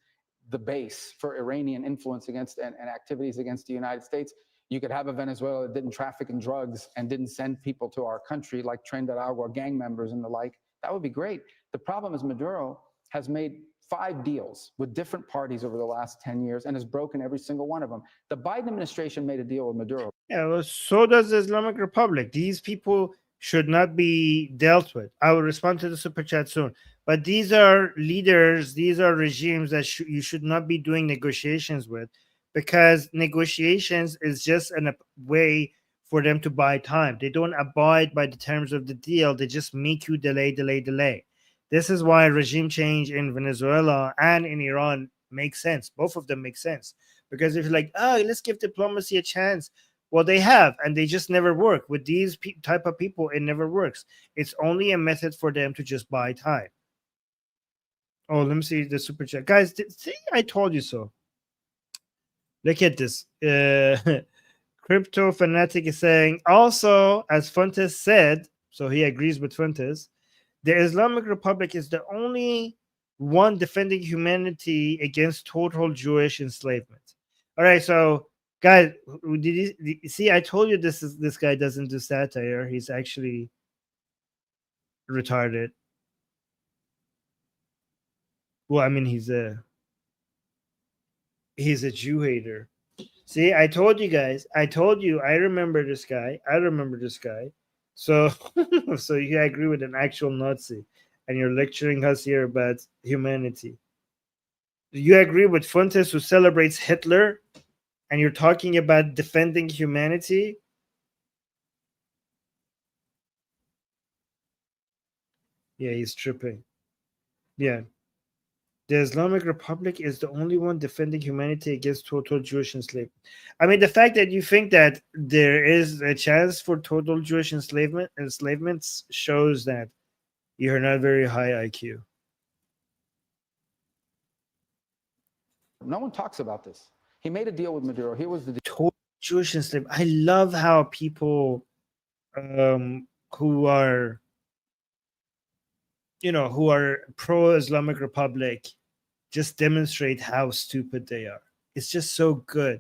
the base for Iranian influence against and activities against the United States. You could have a Venezuela that didn't traffic in drugs and didn't send people to our country like Tren de Agua gang members and the like. That would be great. The problem is Maduro has made 5 deals with different parties over the last 10 years and has broken every single one of them. The Biden administration made a deal with Maduro. Yeah, well, so does the Islamic Republic. These people should not be dealt with. I will respond to the super chat soon. But these are leaders, these are regimes that you should not be doing negotiations with, because negotiations is just a way for them to buy time. They don't abide by the terms of the deal. They just make you delay. This is why regime change in Venezuela and in Iran makes sense. Both of them make sense. Because if you're like, oh, let's give diplomacy a chance. Well, they have, and they just never work. With these type of people, it never works. It's only a method for them to just buy time. Oh, let me see the super chat. Guys, see, I told you so. Look at this. Crypto Fanatic is saying, also, as Fuentes said, so he agrees with Fuentes, the Islamic Republic is the only one defending humanity against total Jewish enslavement. All right, so guys, did you see? I told you this guy doesn't do satire. He's actually retarded. Well, I mean, he's a Jew hater. See, I told you guys. I told you. I remember this guy. So, so you agree with an actual Nazi, and you're lecturing us here about humanity. You agree with Fuentes, who celebrates Hitler, and you're talking about defending humanity? Yeah, he's tripping. Yeah. The Islamic Republic is the only one defending humanity against total Jewish enslavement. I mean, the fact that you think that there is a chance for total Jewish enslavement shows that you're not very high IQ. No one talks about this. He made a deal with Maduro. He was the total Jewish enslavement. I love how people who are pro-Islamic Republic just demonstrate how stupid they are. It's just so good.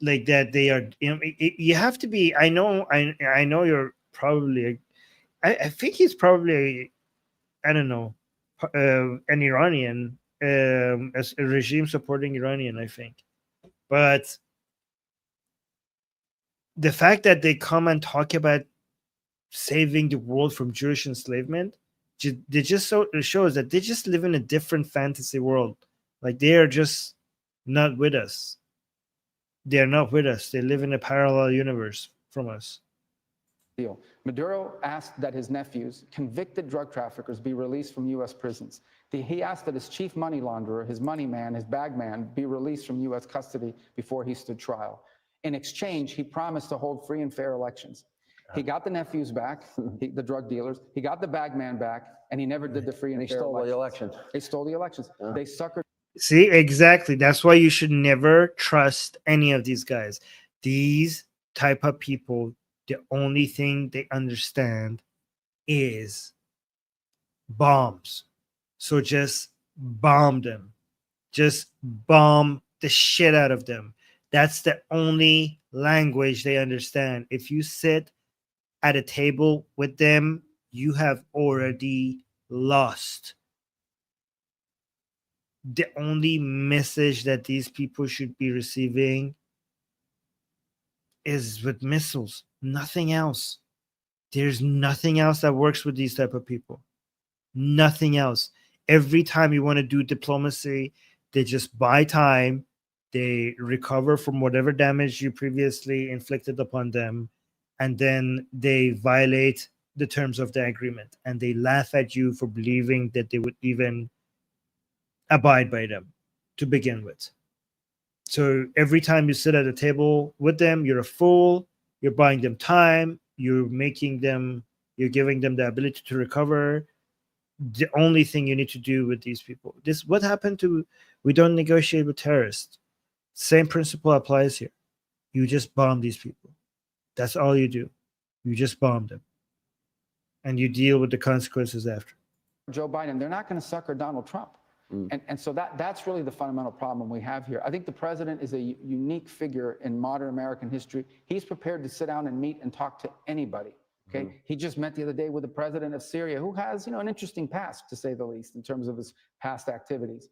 Like that they are, you have to be, I know you're probably, I think he's probably, I don't know, an Iranian, as a regime supporting Iranian, I think. But the fact that they come and talk about saving the world from Jewish enslavement, they just shows that they just live in a different fantasy world. Like they are just not with us. They are not with us. They live in a parallel universe from us. Deal. Maduro asked that his nephews, convicted drug traffickers, be released from U.S. prisons. He asked that his chief money launderer, his money man, his bag man, be released from U.S. custody before he stood trial. In exchange, he promised to hold free and fair elections. He got the nephews back, the drug dealers. He got the bag man back, and he never did the free and fair elections. They stole the elections. They stole the elections. They suckered See, exactly. That's why you should never trust any of these guys. These type of people, the only thing they understand is bombs. So just bomb them. Just bomb the shit out of them. That's the only language they understand. If you sit at a table with them, you have already lost. The only message that these people should be receiving is with missiles, nothing else. There's nothing else that works with these type of people. Nothing else. Every time you want to do diplomacy, they just buy time, they recover from whatever damage you previously inflicted upon them, and then they violate the terms of the agreement, and they laugh at you for believing that they would even abide by them to begin with. So every time you sit at a table with them, you're a fool. You're buying them time. You're giving them the ability to recover. The only thing you need to do with these people. What happened to, we don't negotiate with terrorists. Same principle applies here. You just bomb these people. That's all you do. You just bomb them. And you deal with the consequences after. Joe Biden, they're not going to succor Donald Trump. And so that's really the fundamental problem we have here. I think the president is a unique figure in modern American history. He's prepared to sit down and meet and talk to anybody. Okay. He just met the other day with the president of Syria, who has, an interesting past, to say the least, in terms of his past activities.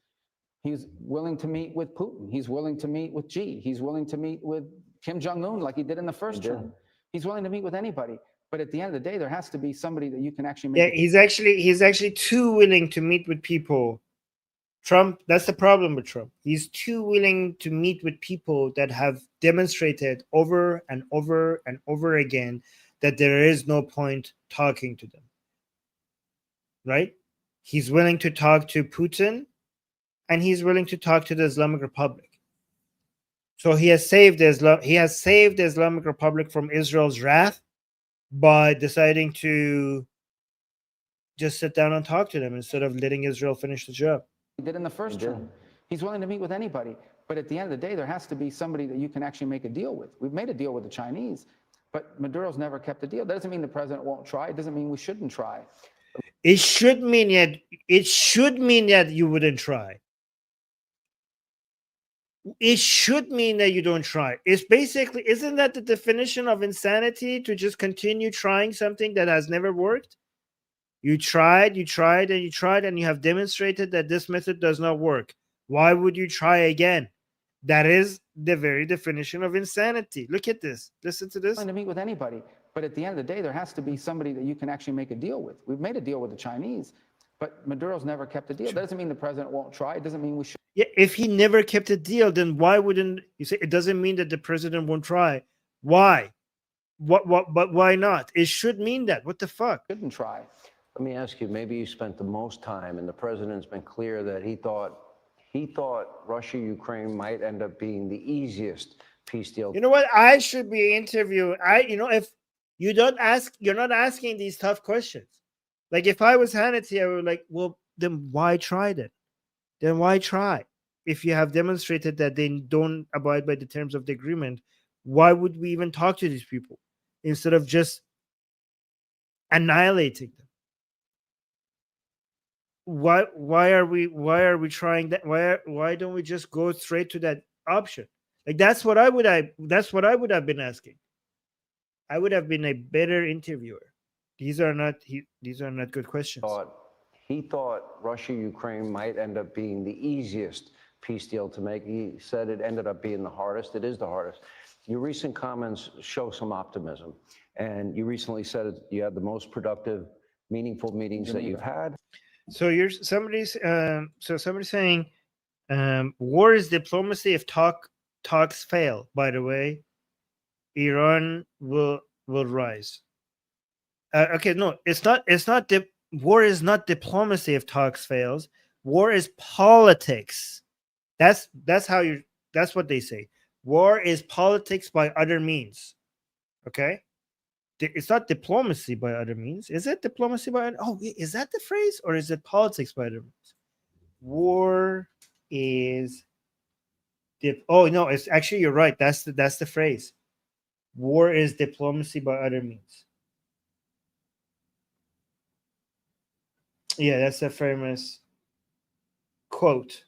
He's willing to meet with Putin. He's willing to meet with Xi. He's willing to meet with Kim Jong-un like he did in the first term. He's willing to meet with anybody. But at the end of the day, there has to be somebody that you can actually make. Yeah, he's actually too willing to meet with people. Trump, that's the problem with Trump. He's too willing to meet with people that have demonstrated over and over and over again that there is no point talking to them. Right? He's willing to talk to Putin, and he's willing to talk to the Islamic Republic. So he has saved the Islamic Republic from Israel's wrath by deciding to just sit down and talk to them instead of letting Israel finish the job. He did in the first term. He's willing to meet with anybody. But at the end of the day, there has to be somebody that you can actually make a deal with. We've made a deal with the Chinese, but Maduro's never kept a deal. That doesn't mean the president won't try. It doesn't mean we shouldn't try. It should mean that you wouldn't try. It should mean that you don't try. It's basically, isn't that the definition of insanity, to just continue trying something that has never worked? You tried, and you have demonstrated that this method does not work. Why would you try again? That is the very definition of insanity. Look at this. Listen to this. To meet with anybody. But at the end of the day, there has to be somebody that you can actually make a deal with. We've made a deal with the Chinese, but Maduro's never kept a deal. That doesn't mean the president won't try. It doesn't mean we should. Yeah, if he never kept a deal, then why wouldn't you say it doesn't mean that the president won't try? Why? But why not? It should mean that. What the fuck? Shouldn't try. Let me ask you, maybe you spent the most time, and the president's been clear that he thought Russia-Ukraine might end up being the easiest peace deal. You know what? I should be interviewing. If you're not asking these tough questions. Like if I was Hannity, I would like, well, then why try then? Then why try? If you have demonstrated that they don't abide by the terms of the agreement, why would we even talk to these people instead of just annihilating them? Why are we trying that? Why don't we just go straight to that option? Like that's what I would have been asking. I would have been a better interviewer. These are not good questions. He thought Russia-Ukraine might end up being the easiest peace deal to make. He said it ended up being the hardest. It is the hardest. Your recent comments show some optimism, and you recently said you had the most productive, meaningful meetings that you've had. So somebody's saying war is diplomacy if talks fail. By the way, Iran will rise. Okay, no, it's not. War is not diplomacy if talks fails. War is politics. That's what they say. War is politics by other means. Okay. It's not diplomacy by other means. Is it diplomacy by? Oh, is that the phrase, or is it politics by other means? War is oh no, it's actually, you're right. That's the phrase. War is diplomacy by other means. Yeah, that's a famous quote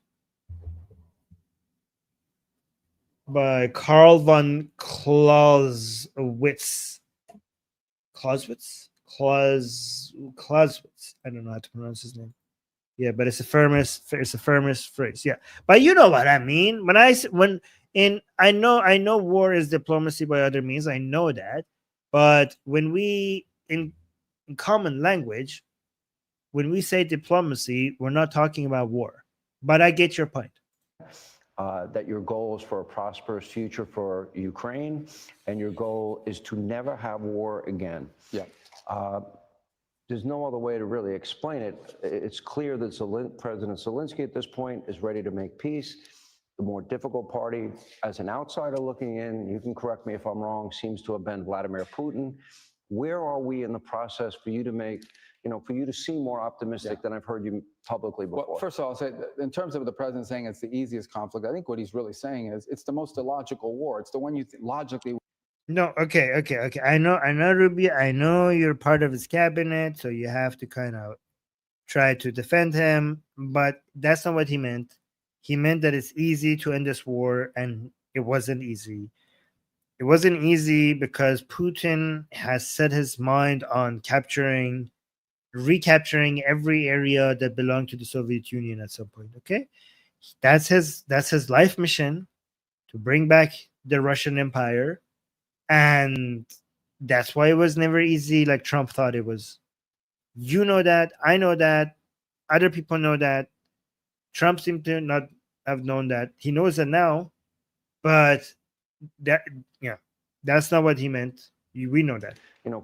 by Karl von Clausewitz. Clausewitz? Clausewitz. I don't know how to pronounce his name. Yeah, but it's a famous phrase. Yeah, but you know what I mean. I know war is diplomacy by other means. I know that, but when we in common language, when we say diplomacy, we're not talking about war. But I get your point. That your goal is for a prosperous future for Ukraine, and your goal is to never have war again. Yeah. There's no other way to really explain it. It's clear that President Zelensky at this point is ready to make peace. The more difficult party, as an outsider looking in, you can correct me if I'm wrong, seems to have been Vladimir Putin. Where are we in the process for you to make, for you to seem more optimistic than I've heard you publicly before? Well, first of all, I'll say, in terms of the president saying it's the easiest conflict, I think what he's really saying is it's the most illogical war. It's the one you logically. No, okay. I know, Rubio. I know you're part of his cabinet, so you have to kind of try to defend him, but that's not what he meant. He meant that it's easy to end this war, and it wasn't easy. It wasn't easy because Putin has set his mind on recapturing every area that belonged to the Soviet Union at some point. Okay, that's his life mission, to bring back the Russian Empire, and that's why it was never easy like Trump thought it was. You know that, I know that, other people know that. Trump seemed to not have known that. He knows that now, but that's not what he meant. We know that.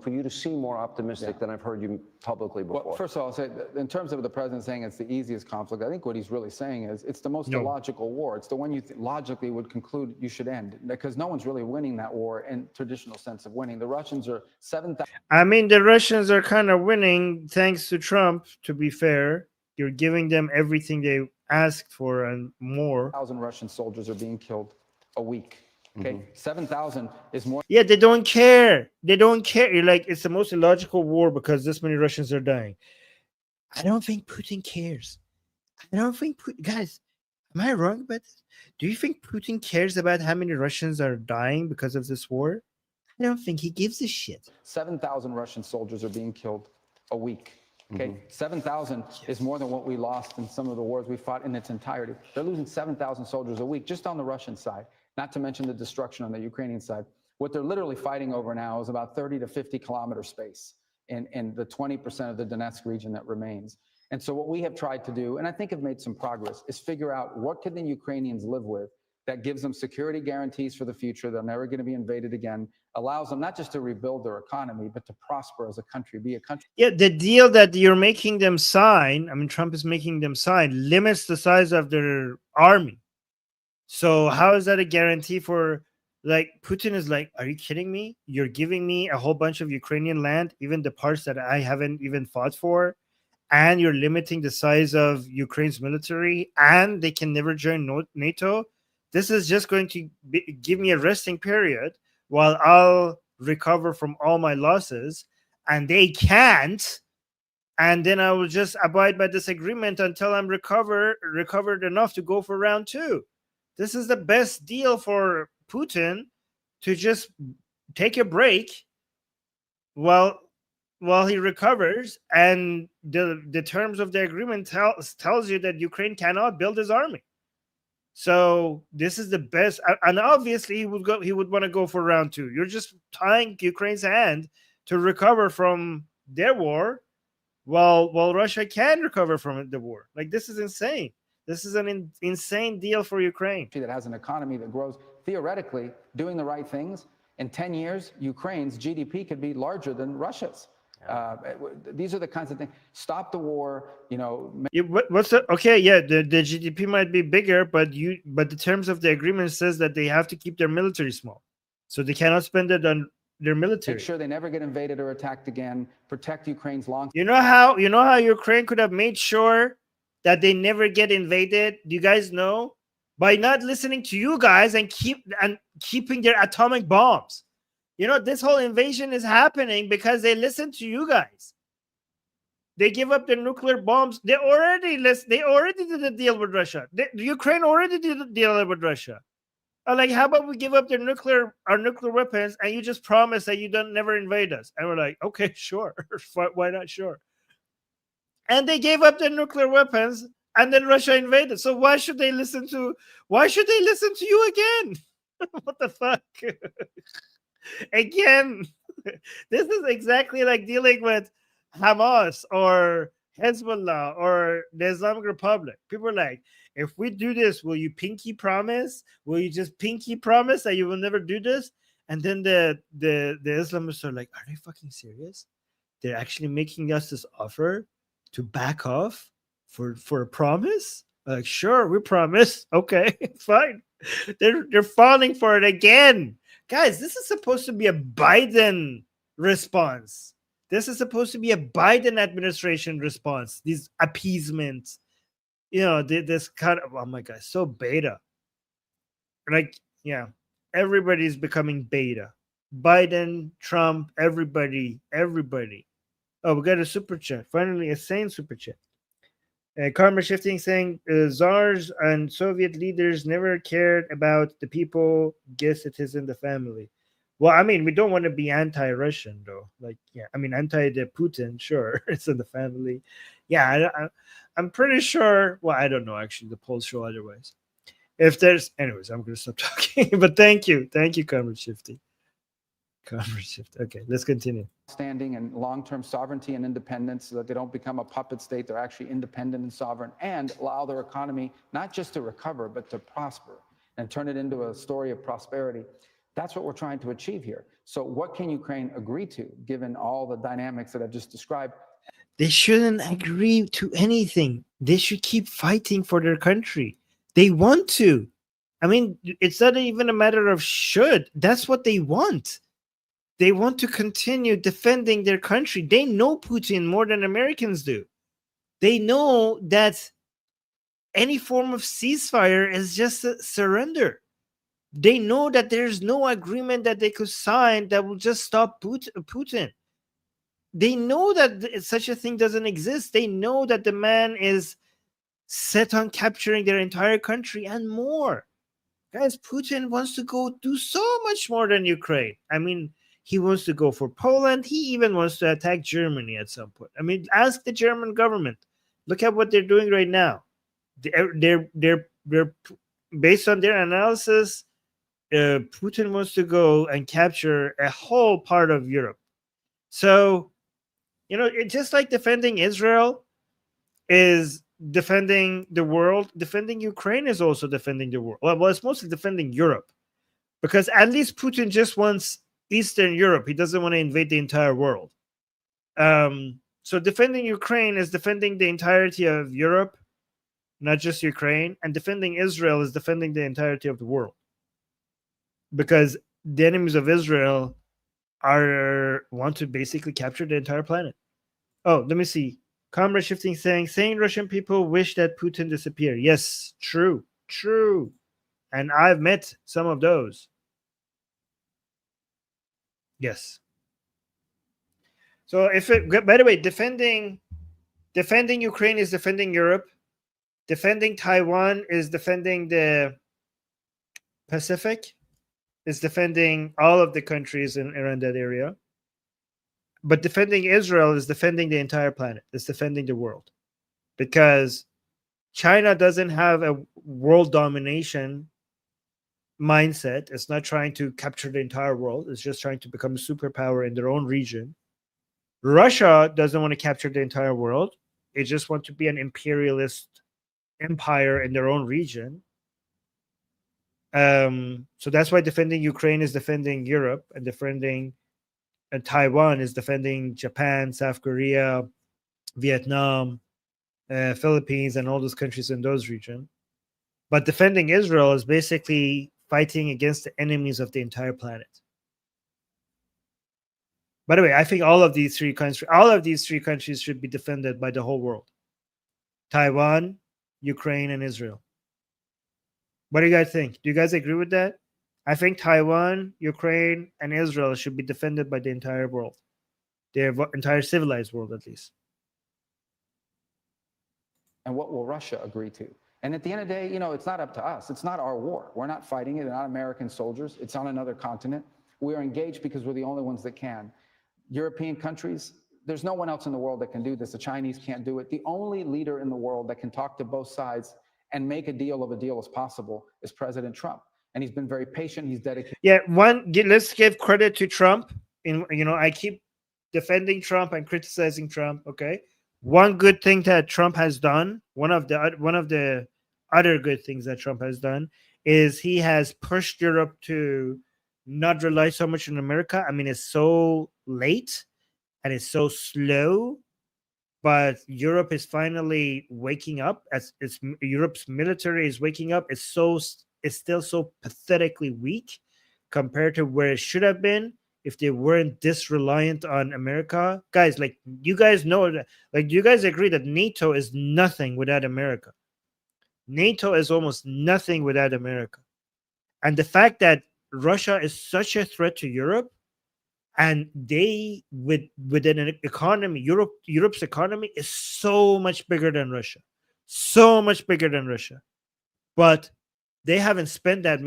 For you to seem more optimistic than I've heard you publicly before. Well, first of all, I'll say, in terms of the president saying it's the easiest conflict, I think what he's really saying is it's the most illogical war. It's the one you logically would conclude you should end, because no one's really winning that war in traditional sense of winning. The Russians are 7,000. I mean, the Russians are kind of winning thanks to Trump, to be fair. You're giving them everything they asked for and more. 1,000 Russian soldiers are being killed a week. Okay, 7,000 is more. Yeah, they don't care. You're like, it's the most illogical war because this many Russians are dying. I don't think Putin cares. Guys, am I wrong about this? Do you think Putin cares about how many Russians are dying because of this war? I don't think he gives a shit. 7,000 Russian soldiers are being killed a week. Okay, 7,000 is more than what we lost in some of the wars we fought in its entirety. They're losing 7,000 soldiers a week just on the Russian side. Not to mention the destruction on the Ukrainian side. What they're literally fighting over now is about 30 to 50 kilometer space in the 20% of the Donetsk region that remains. And so what we have tried to do, and I think have made some progress, is figure out what can the Ukrainians live with that gives them security guarantees for the future. They're never going to be invaded again, allows them not just to rebuild their economy, but to prosper as a country, be a country. Yeah, the deal that you're making them sign, I mean, Trump is making them sign, limits the size of their army. So how is that a guarantee for, like, Putin is like, are you kidding me? You're giving me a whole bunch of Ukrainian land, even the parts that I haven't even fought for, and you're limiting the size of Ukraine's military, and they can never join NATO. This is just going to give me a resting period while I'll recover from all my losses, and they can't. And then I will just abide by this agreement until I'm recovered enough to go for round 2. This is the best deal for Putin, to just take a break while he recovers, and the terms of the agreement tells you that Ukraine cannot build his army. So this is the best, and obviously he would want to go for round 2. You're just tying Ukraine's hand to recover from their war, while Russia can recover from the war. Like, this is insane. This is an insane deal for Ukraine. That has an economy that grows, theoretically, doing the right things. In 10 years, Ukraine's GDP could be larger than Russia's. These are the kinds of things. Stop the war, What's the okay? Yeah, the GDP might be bigger, but the terms of the agreement says that they have to keep their military small, so they cannot spend it on their military. Make sure they never get invaded or attacked again. Protect Ukraine's long. You know how Ukraine could have made sure that they never get invaded? Do you guys know? By not listening to you guys and keeping their atomic bombs. You know, this whole invasion is happening because they listen to you guys. They give up their nuclear bombs. They already did a deal with Russia. Ukraine already did a deal with Russia. Like, how about we give up our nuclear weapons, and you just promise that you don't never invade us? And we're like, okay, sure. Why not? Sure. And they gave up their nuclear weapons, and then Russia invaded. So why should they listen to you again? What the fuck? Again, this is exactly like dealing with Hamas or Hezbollah or the Islamic Republic. People are like, if we do this, will you pinky promise? Will you just pinky promise that you will never do this? And then the Islamists are like, are they fucking serious? They're actually making us this offer to back off for a promise? Like, sure, we promise. Okay, fine. They're falling for it again. Guys, this is supposed to be a Biden response. This is supposed to be a Biden administration response. These appeasements, this kind of, oh my God, so beta. Like, yeah, everybody's becoming beta. Biden, Trump, everybody. Oh, we got a super chat. Finally, a sane super chat. Karma Shifting saying czars and Soviet leaders never cared about the people. Guess it is in the family. Well, I mean, we don't want to be anti-Russian, though. Like, yeah, I mean, anti-the Putin, sure, it's in the family. Yeah, I'm pretty sure. Well, I don't know, actually. The polls show otherwise. If there's, anyways, I'm going to stop talking. But thank you, Karma Shifting. Okay, let's continue. Standing and long-term sovereignty and independence, so that they don't become a puppet state. They're actually independent and sovereign, and allow their economy not just to recover, but to prosper and turn it into a story of prosperity. That's what we're trying to achieve here. So what can Ukraine agree to, given all the dynamics that I've just described? They shouldn't agree to anything. They should keep fighting for their country. They want to. I mean, it's not even a matter of should. That's what they want. They want to continue defending their country. They know Putin more than Americans do. They know that any form of ceasefire is just a surrender. They know that there's no agreement that they could sign that will just stop Putin. They know that such a thing doesn't exist. They know that the man is set on capturing their entire country and more. Guys, Putin wants to go do so much more than Ukraine. I mean, he wants to go for Poland. He even wants to attack Germany at some point. I mean, ask the German government. Look at what they're doing right now. They're based on their analysis. Putin wants to go and capture a whole part of Europe. So, it's just like defending Israel is defending the world. Defending Ukraine is also defending the world. Well, it's mostly defending Europe, because at least Putin just wants Eastern Europe. He doesn't want to invade the entire world. So defending Ukraine is defending the entirety of Europe, not just Ukraine. And defending Israel is defending the entirety of the world, because the enemies of Israel want to basically capture the entire planet. Oh, let me see. Comrade Shifting saying Russian people wish that Putin disappear. Yes, true. And I've met some of those. Yes. So by the way, defending Ukraine is defending Europe. Defending Taiwan is defending the Pacific. Is defending all of the countries around that area. But defending Israel is defending the entire planet. It's defending the world. Because China doesn't have a world domination mindset. It's not trying to capture the entire world. It's just trying to become a superpower in their own region. Russia doesn't want to capture the entire world. They just want to be an imperialist empire in their own region. So that's why defending Ukraine is defending Europe, and defending Taiwan is defending Japan, South Korea, Vietnam, Philippines, and all those countries in those regions. But defending Israel is basically fighting against the enemies of the entire planet. By the way, I think all of these three countries should be defended by the whole world. Taiwan, Ukraine, and Israel. What do you guys think? Do you guys agree with that? I think Taiwan, Ukraine, and Israel should be defended by the entire world, the entire civilized world, at least. And what will Russia agree to? And at the end of the day, it's not up to us. It's not our war. We're not fighting it. They're not American soldiers. It's on another continent. We are engaged because we're the only ones that can. European countries, there's no one else in the world that can do this. The Chinese can't do it. The only leader in the world that can talk to both sides and make a deal of a deal as possible is President Trump. And he's been very patient. He's dedicated. Yeah, let's give credit to Trump. I keep defending Trump and criticizing Trump. Okay, one good thing that Trump has done, one of the other good things that Trump has done, is he has pushed Europe to not rely so much on America. I mean, it's so late and it's so slow, but Europe is finally waking up. As Europe's military is waking up. It's still so pathetically weak compared to where it should have been if they weren't this reliant on America. Guys, like, you guys know that, like, you guys agree that NATO is nothing without America. NATO is almost nothing without America. And the fact that Russia is such a threat to Europe, and they within an economy, Europe's economy is so much bigger than Russia. So much bigger than Russia. But they haven't spent that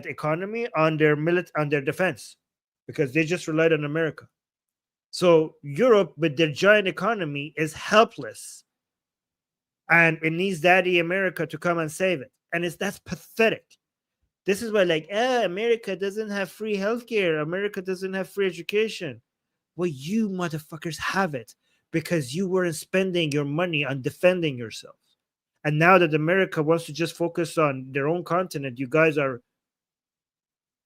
economy on their defense, because they just relied on America. So Europe, with their giant economy, is helpless, and it needs Daddy America to come and save it. And that's pathetic. This is why, like, America doesn't have free healthcare. America doesn't have free education. Well, you motherfuckers have it because you weren't spending your money on defending yourself. And now that America wants to just focus on their own continent, you guys are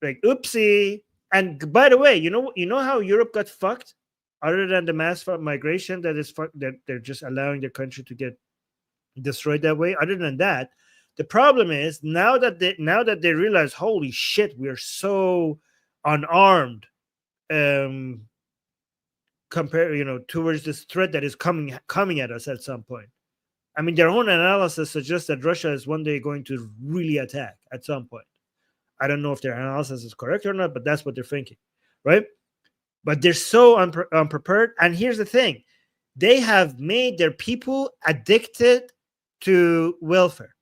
like, oopsie. And by the way, you know how Europe got fucked? Other than the mass migration that they're just allowing their country to get destroyed that way. Other than that, the problem is now that they realize, holy shit, we are so unarmed compared, towards this threat that is coming at us at some point. I mean, their own analysis suggests that Russia is one day going to really attack at some point. I don't know if their analysis is correct or not, but that's what they're thinking, right? But they're so unprepared. And here's the thing. They have made their people addicted to welfare.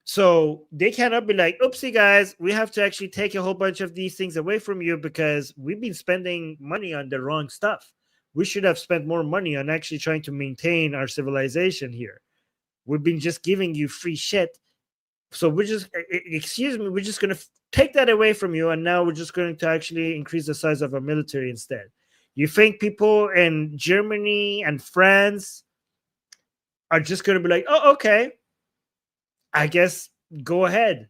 So they cannot be like, oopsie, guys, we have to actually take a whole bunch of these things away from you because we've been spending money on the wrong stuff. We should have spent more money on actually trying to maintain our civilization here. We've been just giving you free shit. So we're just going to take that away from you. And now we're just going to actually increase the size of our military instead. You think people in Germany and France are just going to be like, oh, okay, I guess go ahead.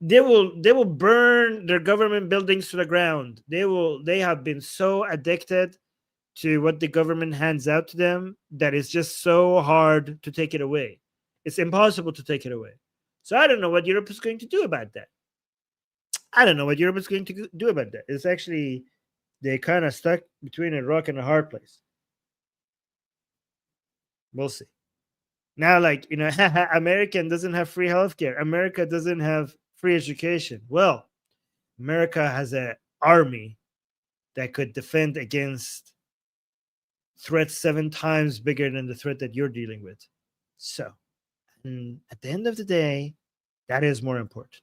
They will burn their government buildings to the ground. They have been so addicted to what the government hands out to them that it's just so hard to take it away. It's impossible to take it away. So I don't know what Europe is going to do about that. It's actually, they're kind of stuck between a rock and a hard place. We'll see. Now, like, America doesn't have free healthcare. America doesn't have free education. Well, America has an army that could defend against threats 7 times bigger than the threat that you're dealing with. So, at the end of the day, that is more important.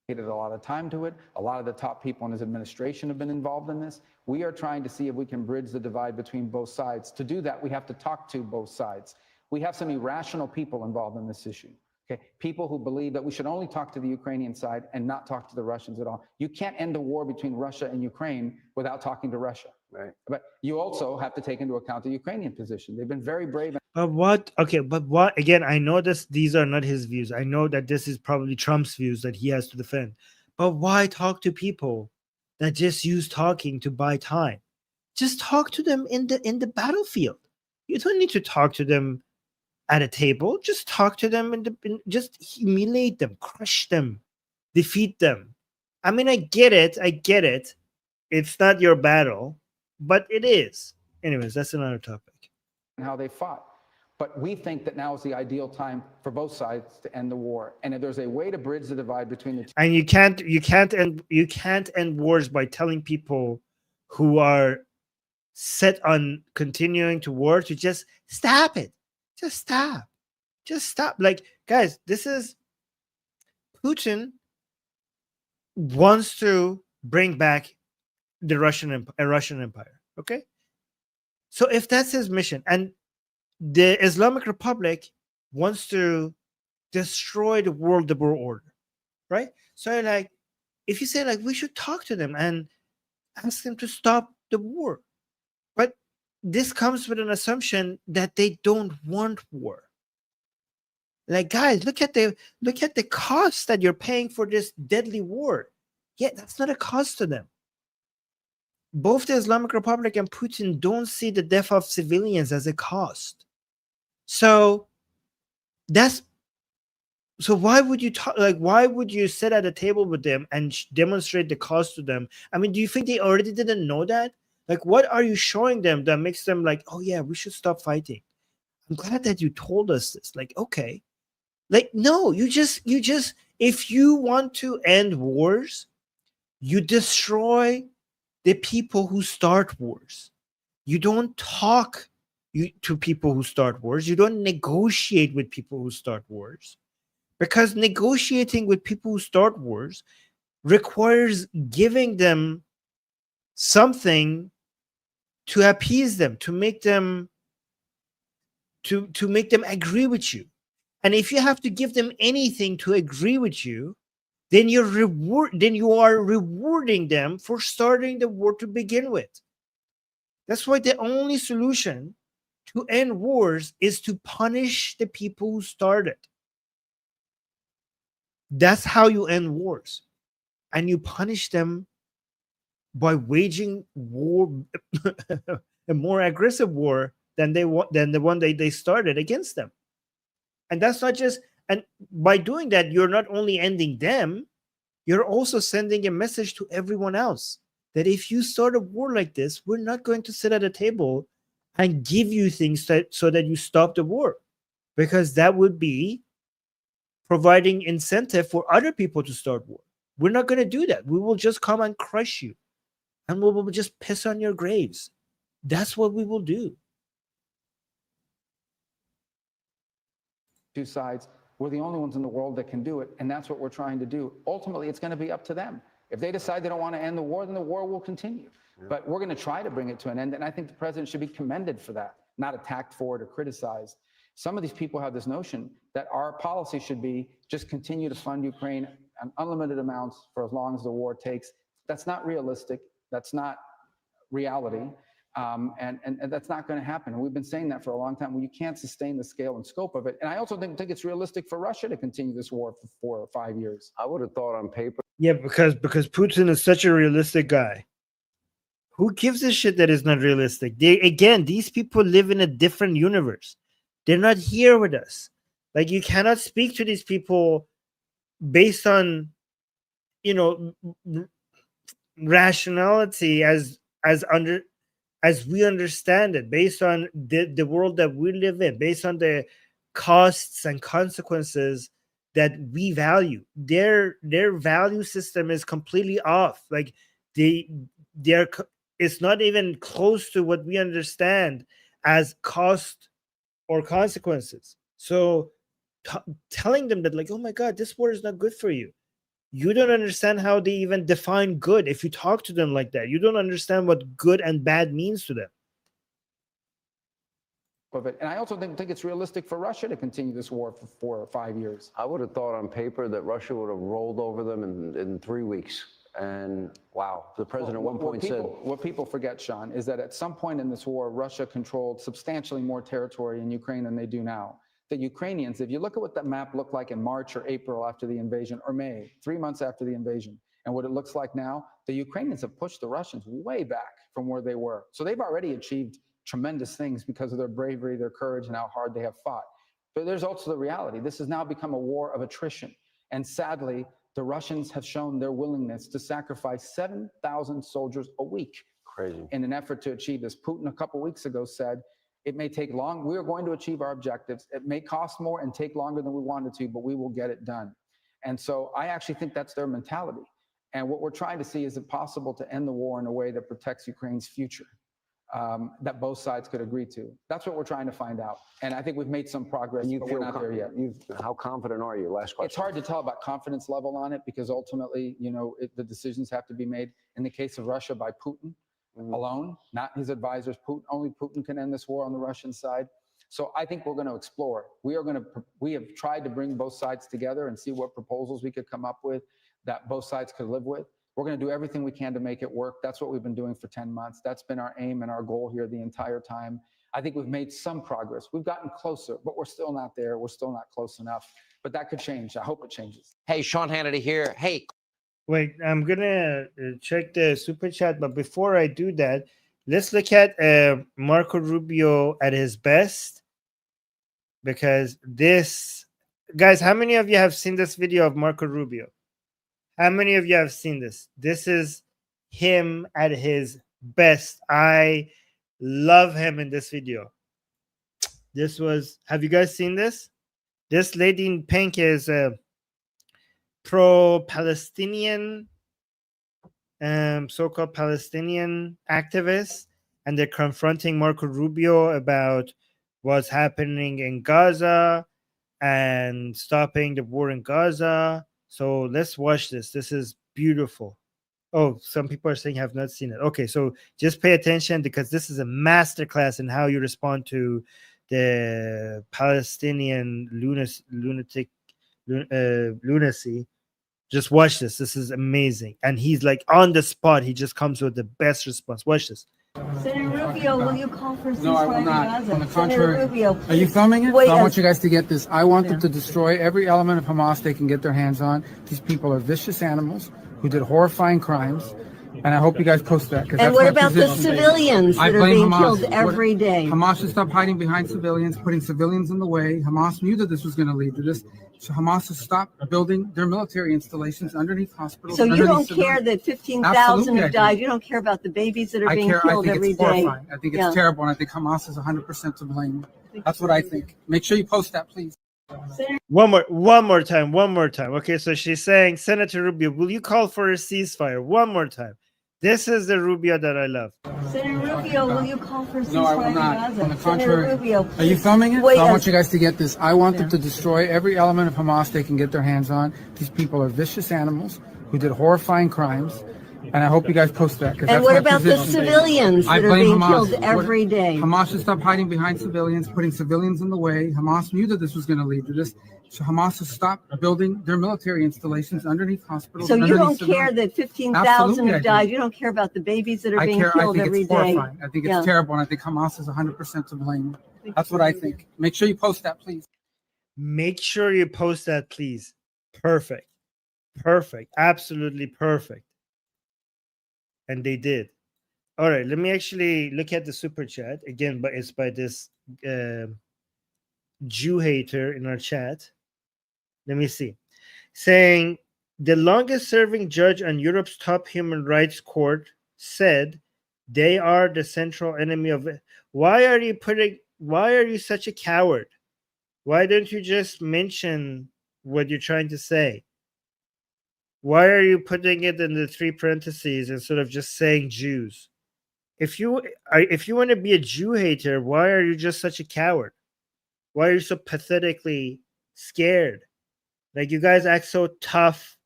A lot of time to it. A lot of the top people in his administration have been involved in this. We are trying to see if we can bridge the divide between both sides. To do that, we have to talk to both sides. We have some irrational people involved in this issue. Okay, people who believe that we should only talk to the Ukrainian side and not talk to the Russians at all. You can't end a war between Russia and Ukraine without talking to Russia. Right. But you also have to take into account the Ukrainian position. They've been very brave. But what? Okay, but what? Again, I know these are not his views. I know that this is probably Trump's views that he has to defend. But why talk to people that just use talking to buy time? Just talk to them in the battlefield. You don't need to talk to them at a table. Just talk to them just humiliate them, crush them, defeat them. I mean, I get it. It's not your battle, but it is. Anyways, that's another topic. how they fought. But we think that now is the ideal time for both sides to end the war. And if there's a way to bridge the divide between the two. And you can't end wars by telling people who are set on continuing to war to just stop it. Just stop. Like, guys, this is Putin wants to bring back the Russian Empire. Okay, so if that's his mission, and the Islamic Republic wants to destroy the world order, right? So, like, if you say, like, we should talk to them and ask them to stop the war, but this comes with an assumption that they don't want war. Like, guys, look at the cost that you're paying for this deadly war. Yeah, that's not a cost to them. Both the Islamic Republic and Putin don't see the death of civilians as a cost. So why would you talk, like, why would you sit at a table with them and demonstrate the cost to them? I mean, do you think they already didn't know that? Like, what are you showing them that makes them like, oh yeah, we should stop fighting? I'm glad that you told us this. Like, okay. Like, no, you just if you want to end wars, you destroy the people who start wars. You don't talk to people who start wars. You don't negotiate with people who start wars, because negotiating with people who start wars requires giving them something to appease them, to make them agree with you. And if you have to give them anything to agree with you, then you are rewarding them for starting the war to begin with. That's why the only solution to end wars is to punish the people who started. That's how you end wars. And you punish them by waging war, a more aggressive war than the one they started against them. And that's not just, and by doing that, you're not only ending them, you're also sending a message to everyone else that if you start a war like this, we're not going to sit at a table and give you things so that you stop the war, because that would be providing incentive for other people to start war. We're not going to do that. We will just come and crush you, and we will just piss on your graves. That's what we will do. Two sides, we're the only ones in the world that can do it, and that's what we're trying to do. Ultimately, it's going to be up to them. If they decide they don't want to end the war, then the war will continue. Yeah. But we're going to try to bring it to an end, and I think the president should be commended for that, not attacked for it or criticized. Some of these people have this notion that our policy should be just continue to fund Ukraine an unlimited amounts for as long as the war takes. That's not realistic. That's not reality. And that's not going to happen. And we've been saying that for a long time. Well, you can't sustain the scale and scope of it. And I also think it's realistic for Russia to continue this war for 4 or 5 years. I would have thought on paper. Yeah, because Putin is such a realistic guy. Who gives a shit that is not realistic? These people live in a different universe. They're not here with us. Like, you cannot speak to these people based on, rationality as we understand it, based on the world that we live in, based on the costs and consequences that we value. Their value system is completely off. Like, it's not even close to what we understand as cost or consequences. So telling them that, like, oh my God, this war is not good for you. You don't understand how they even define good. If you talk to them like that, you don't understand what good and bad means to them. Of it. And I also think it's realistic for Russia to continue this war for 4 or 5 years. I would have thought on paper that Russia would have rolled over them in 3 weeks. And wow, the president at one point said... What people forget, Sean, is that at some point in this war, Russia controlled substantially more territory in Ukraine than they do now. The Ukrainians, if you look at what that map looked like in March or April after the invasion, or May, 3 months after the invasion, and what it looks like now, the Ukrainians have pushed the Russians way back from where they were. So they've already achieved tremendous things because of their bravery, their courage, and how hard they have fought. But there's also the reality. This has now become a war of attrition. And sadly, the Russians have shown their willingness to sacrifice 7,000 soldiers a week. Crazy. In an effort to achieve this. Putin a couple weeks ago said, It may take long. We are going to achieve our objectives. It may cost more and take longer than we wanted to, but we will get it done. And so I actually think that's their mentality. And what we're trying to see, is it possible to end the war in a way that protects Ukraine's future, that both sides could agree to? That's what we're trying to find out. And I think we've made some progress, but we're not there yet. How confident are you? Last question. It's hard to tell about confidence level on it, because ultimately, the decisions have to be made in the case of Russia by Putin alone, not his advisors. Only Putin can end this war on the Russian side. So I think we're going to explore. We have tried to bring both sides together and see what proposals we could come up with that both sides could live with. We're going to do everything we can to make it work. That's what we've been doing for 10 months. That's been our aim and our goal here the entire time. I think we've made some progress. We've gotten closer, but we're still not there. We're still not close enough. But that could change. I hope it changes. Hey, Sean Hannity here. Hey. Wait, I'm gonna check the super chat, but before I do that, let's look at Marco Rubio at his best, because this, guys, how many of you have seen this video of Marco Rubio? How many of you have seen this? This is him at his best. I love him in this video. This was, have you guys seen this? This lady in pink is pro-Palestinian, so-called Palestinian activists, and they're confronting Marco Rubio about what's happening in Gaza and stopping the war in Gaza. So let's watch this. This is beautiful. Oh, some people are saying have not seen it. Okay, so just pay attention, because this is a masterclass in how you respond to the Palestinian lunacy. Just watch this. This is amazing. And he's like on the spot. He just comes with the best response. Watch this. Senator Rubio, will you call for ceasefire? No, I will not. Gaza? On the contrary. Rubio, Are you filming it? wait, So I want you guys to get this. I want them to destroy every element of Hamas they can get their hands on. These people are vicious animals who did horrifying crimes. And I hope you guys post that. And what about the civilians that are being killed every day? Hamas should stop hiding behind civilians, putting civilians in the way. Hamas knew that this was going to lead to this. So Hamas has stopped building their military installations underneath hospitals. So you don't care that 15,000 have died? You don't care about the babies that are being killed every day? Horrifying. I think it's terrible, and I think Hamas is 100% to blame. That's what I think. Make sure you post that, please. One more time. Okay, so she's saying, Senator Rubio, will you call for a ceasefire? One more time. This is the Rubio that I love. Senator Rubio, will you call for ceasefire? No, I will not. Gaza? On the contrary. Rubio, are you filming it? Wait, so I want you guys to get this. I want them to destroy every element of Hamas they can get their hands on. These people are vicious animals who did horrifying crimes. And I hope you guys post that. And what about the civilians that are being killed every day? Hamas should stop hiding behind civilians, putting civilians in the way. Hamas knew that this was going to lead to this. So Hamas has stopped building their military installations underneath hospitals. So you don't care that 15,000 have died? You don't care about the babies that are being killed every day? Horrifying. I think it's terrible, and I think Hamas is 100% to blame. That's what I think. Make sure you post that, please. Make sure you post that, please. Perfect. Absolutely perfect. And they did. All right, let me actually look at the super chat again, but it's by this Jew hater in our chat. Let me see. Saying the longest serving judge on Europe's top human rights court said they are the central enemy of it. Why are you such a coward? Why don't you just mention what you're trying to say? Why are you putting it in the 3 parentheses instead of just saying Jews? If you want to be a Jew hater, why are you just such a coward? Why are you so pathetically scared? Like, you guys act so tough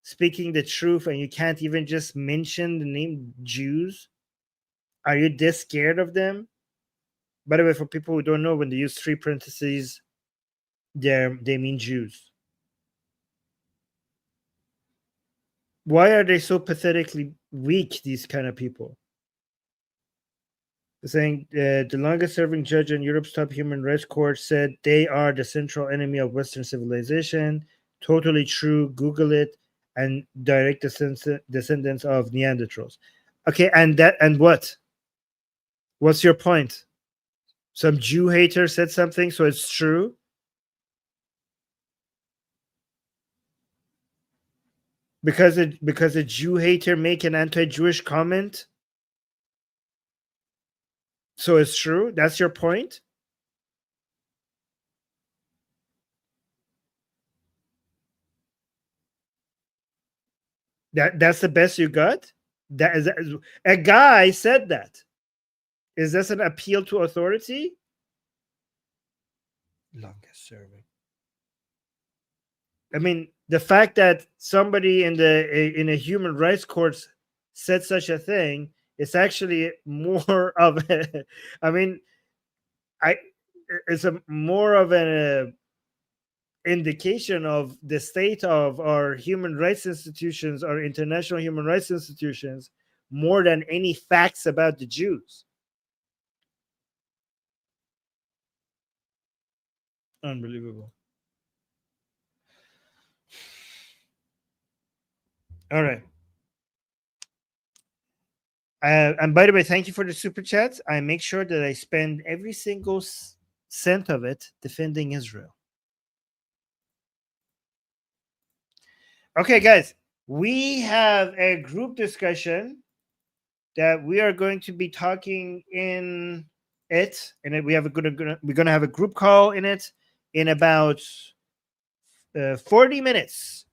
speaking the truth, and you can't even just mention the name Jews? Are you this scared of them? By the way, for people who don't know, when they use 3 parentheses, they mean Jews. Why are they so pathetically weak, these kind of people? Saying the longest serving judge on Europe's top human rights court said they are the central enemy of Western civilization. Totally true. Google it. And direct descendants of Neanderthals. Okay, and what? What's your point? Some Jew hater said something, so it's true? Because a Jew hater make an anti-Jewish comment, So it's true. That's your point. That's the best you got. That is a guy said that. Is this an appeal to authority? Longest serving. I mean, the fact that somebody in a human rights court said such a thing is actually more of a. I mean, it's a more of an indication of the state of our human rights institutions, our international human rights institutions, more than any facts about the Jews. Unbelievable. All right. And by the way, thank you for the super chats. I make sure that I spend every single cent of it defending Israel. Okay, guys, we have a group discussion that we are going to be talking in it, and we're going to have a group call in it in about 40 minutes.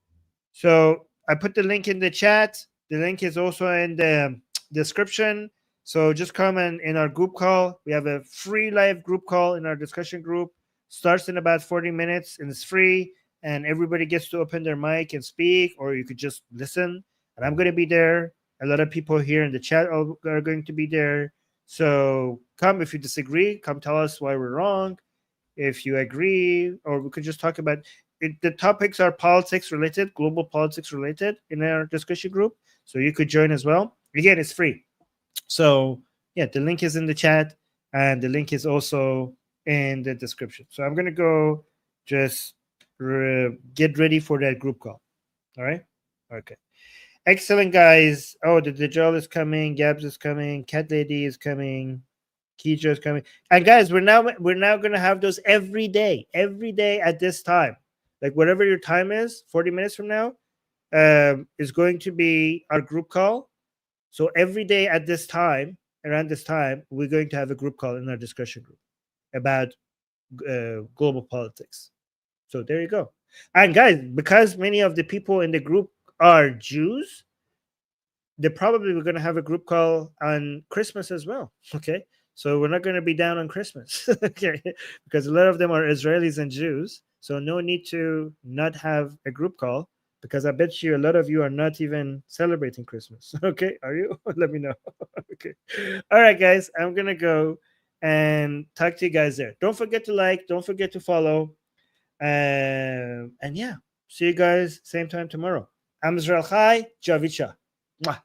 So I put the link in the chat. The link is also in the description. So just come in our group call. We have a free live group call in our discussion group. Starts in about 40 minutes, and it's free. And everybody gets to open their mic and speak, or you could just listen. And I'm going to be there. A lot of people here in the chat are going to be there. So come if you disagree. Come tell us why we're wrong. If you agree, or we could just talk about it. The topics are politics related, global politics related in our discussion group. So you could join as well. Again, it's free. So yeah, the link is in the chat, and the link is also in the description. So I'm going to go just get ready for that group call. All right. Okay. Excellent, guys. Oh, the Dajjal is coming. Gabs is coming. Cat Lady is coming. Keisha is coming. And guys, we're now going to have those every day at this time. Like whatever your time is, 40 minutes from now, is going to be our group call. So every day at this time, around this time, we're going to have a group call in our discussion group about global politics. So there you go. And guys, because many of the people in the group are Jews, they're probably going to have a group call on Christmas as well. Okay. So we're not going to be down on Christmas. Okay. Because a lot of them are Israelis and Jews. So no need to not have a group call, because I bet you a lot of you are not even celebrating Christmas. Okay. Are you? Let me know. Okay. All right, guys. I'm going to go and talk to you guys there. Don't forget to like. Don't forget to follow. And yeah, see you guys same time tomorrow. I'm Israel Chai, Javicha. Mwah.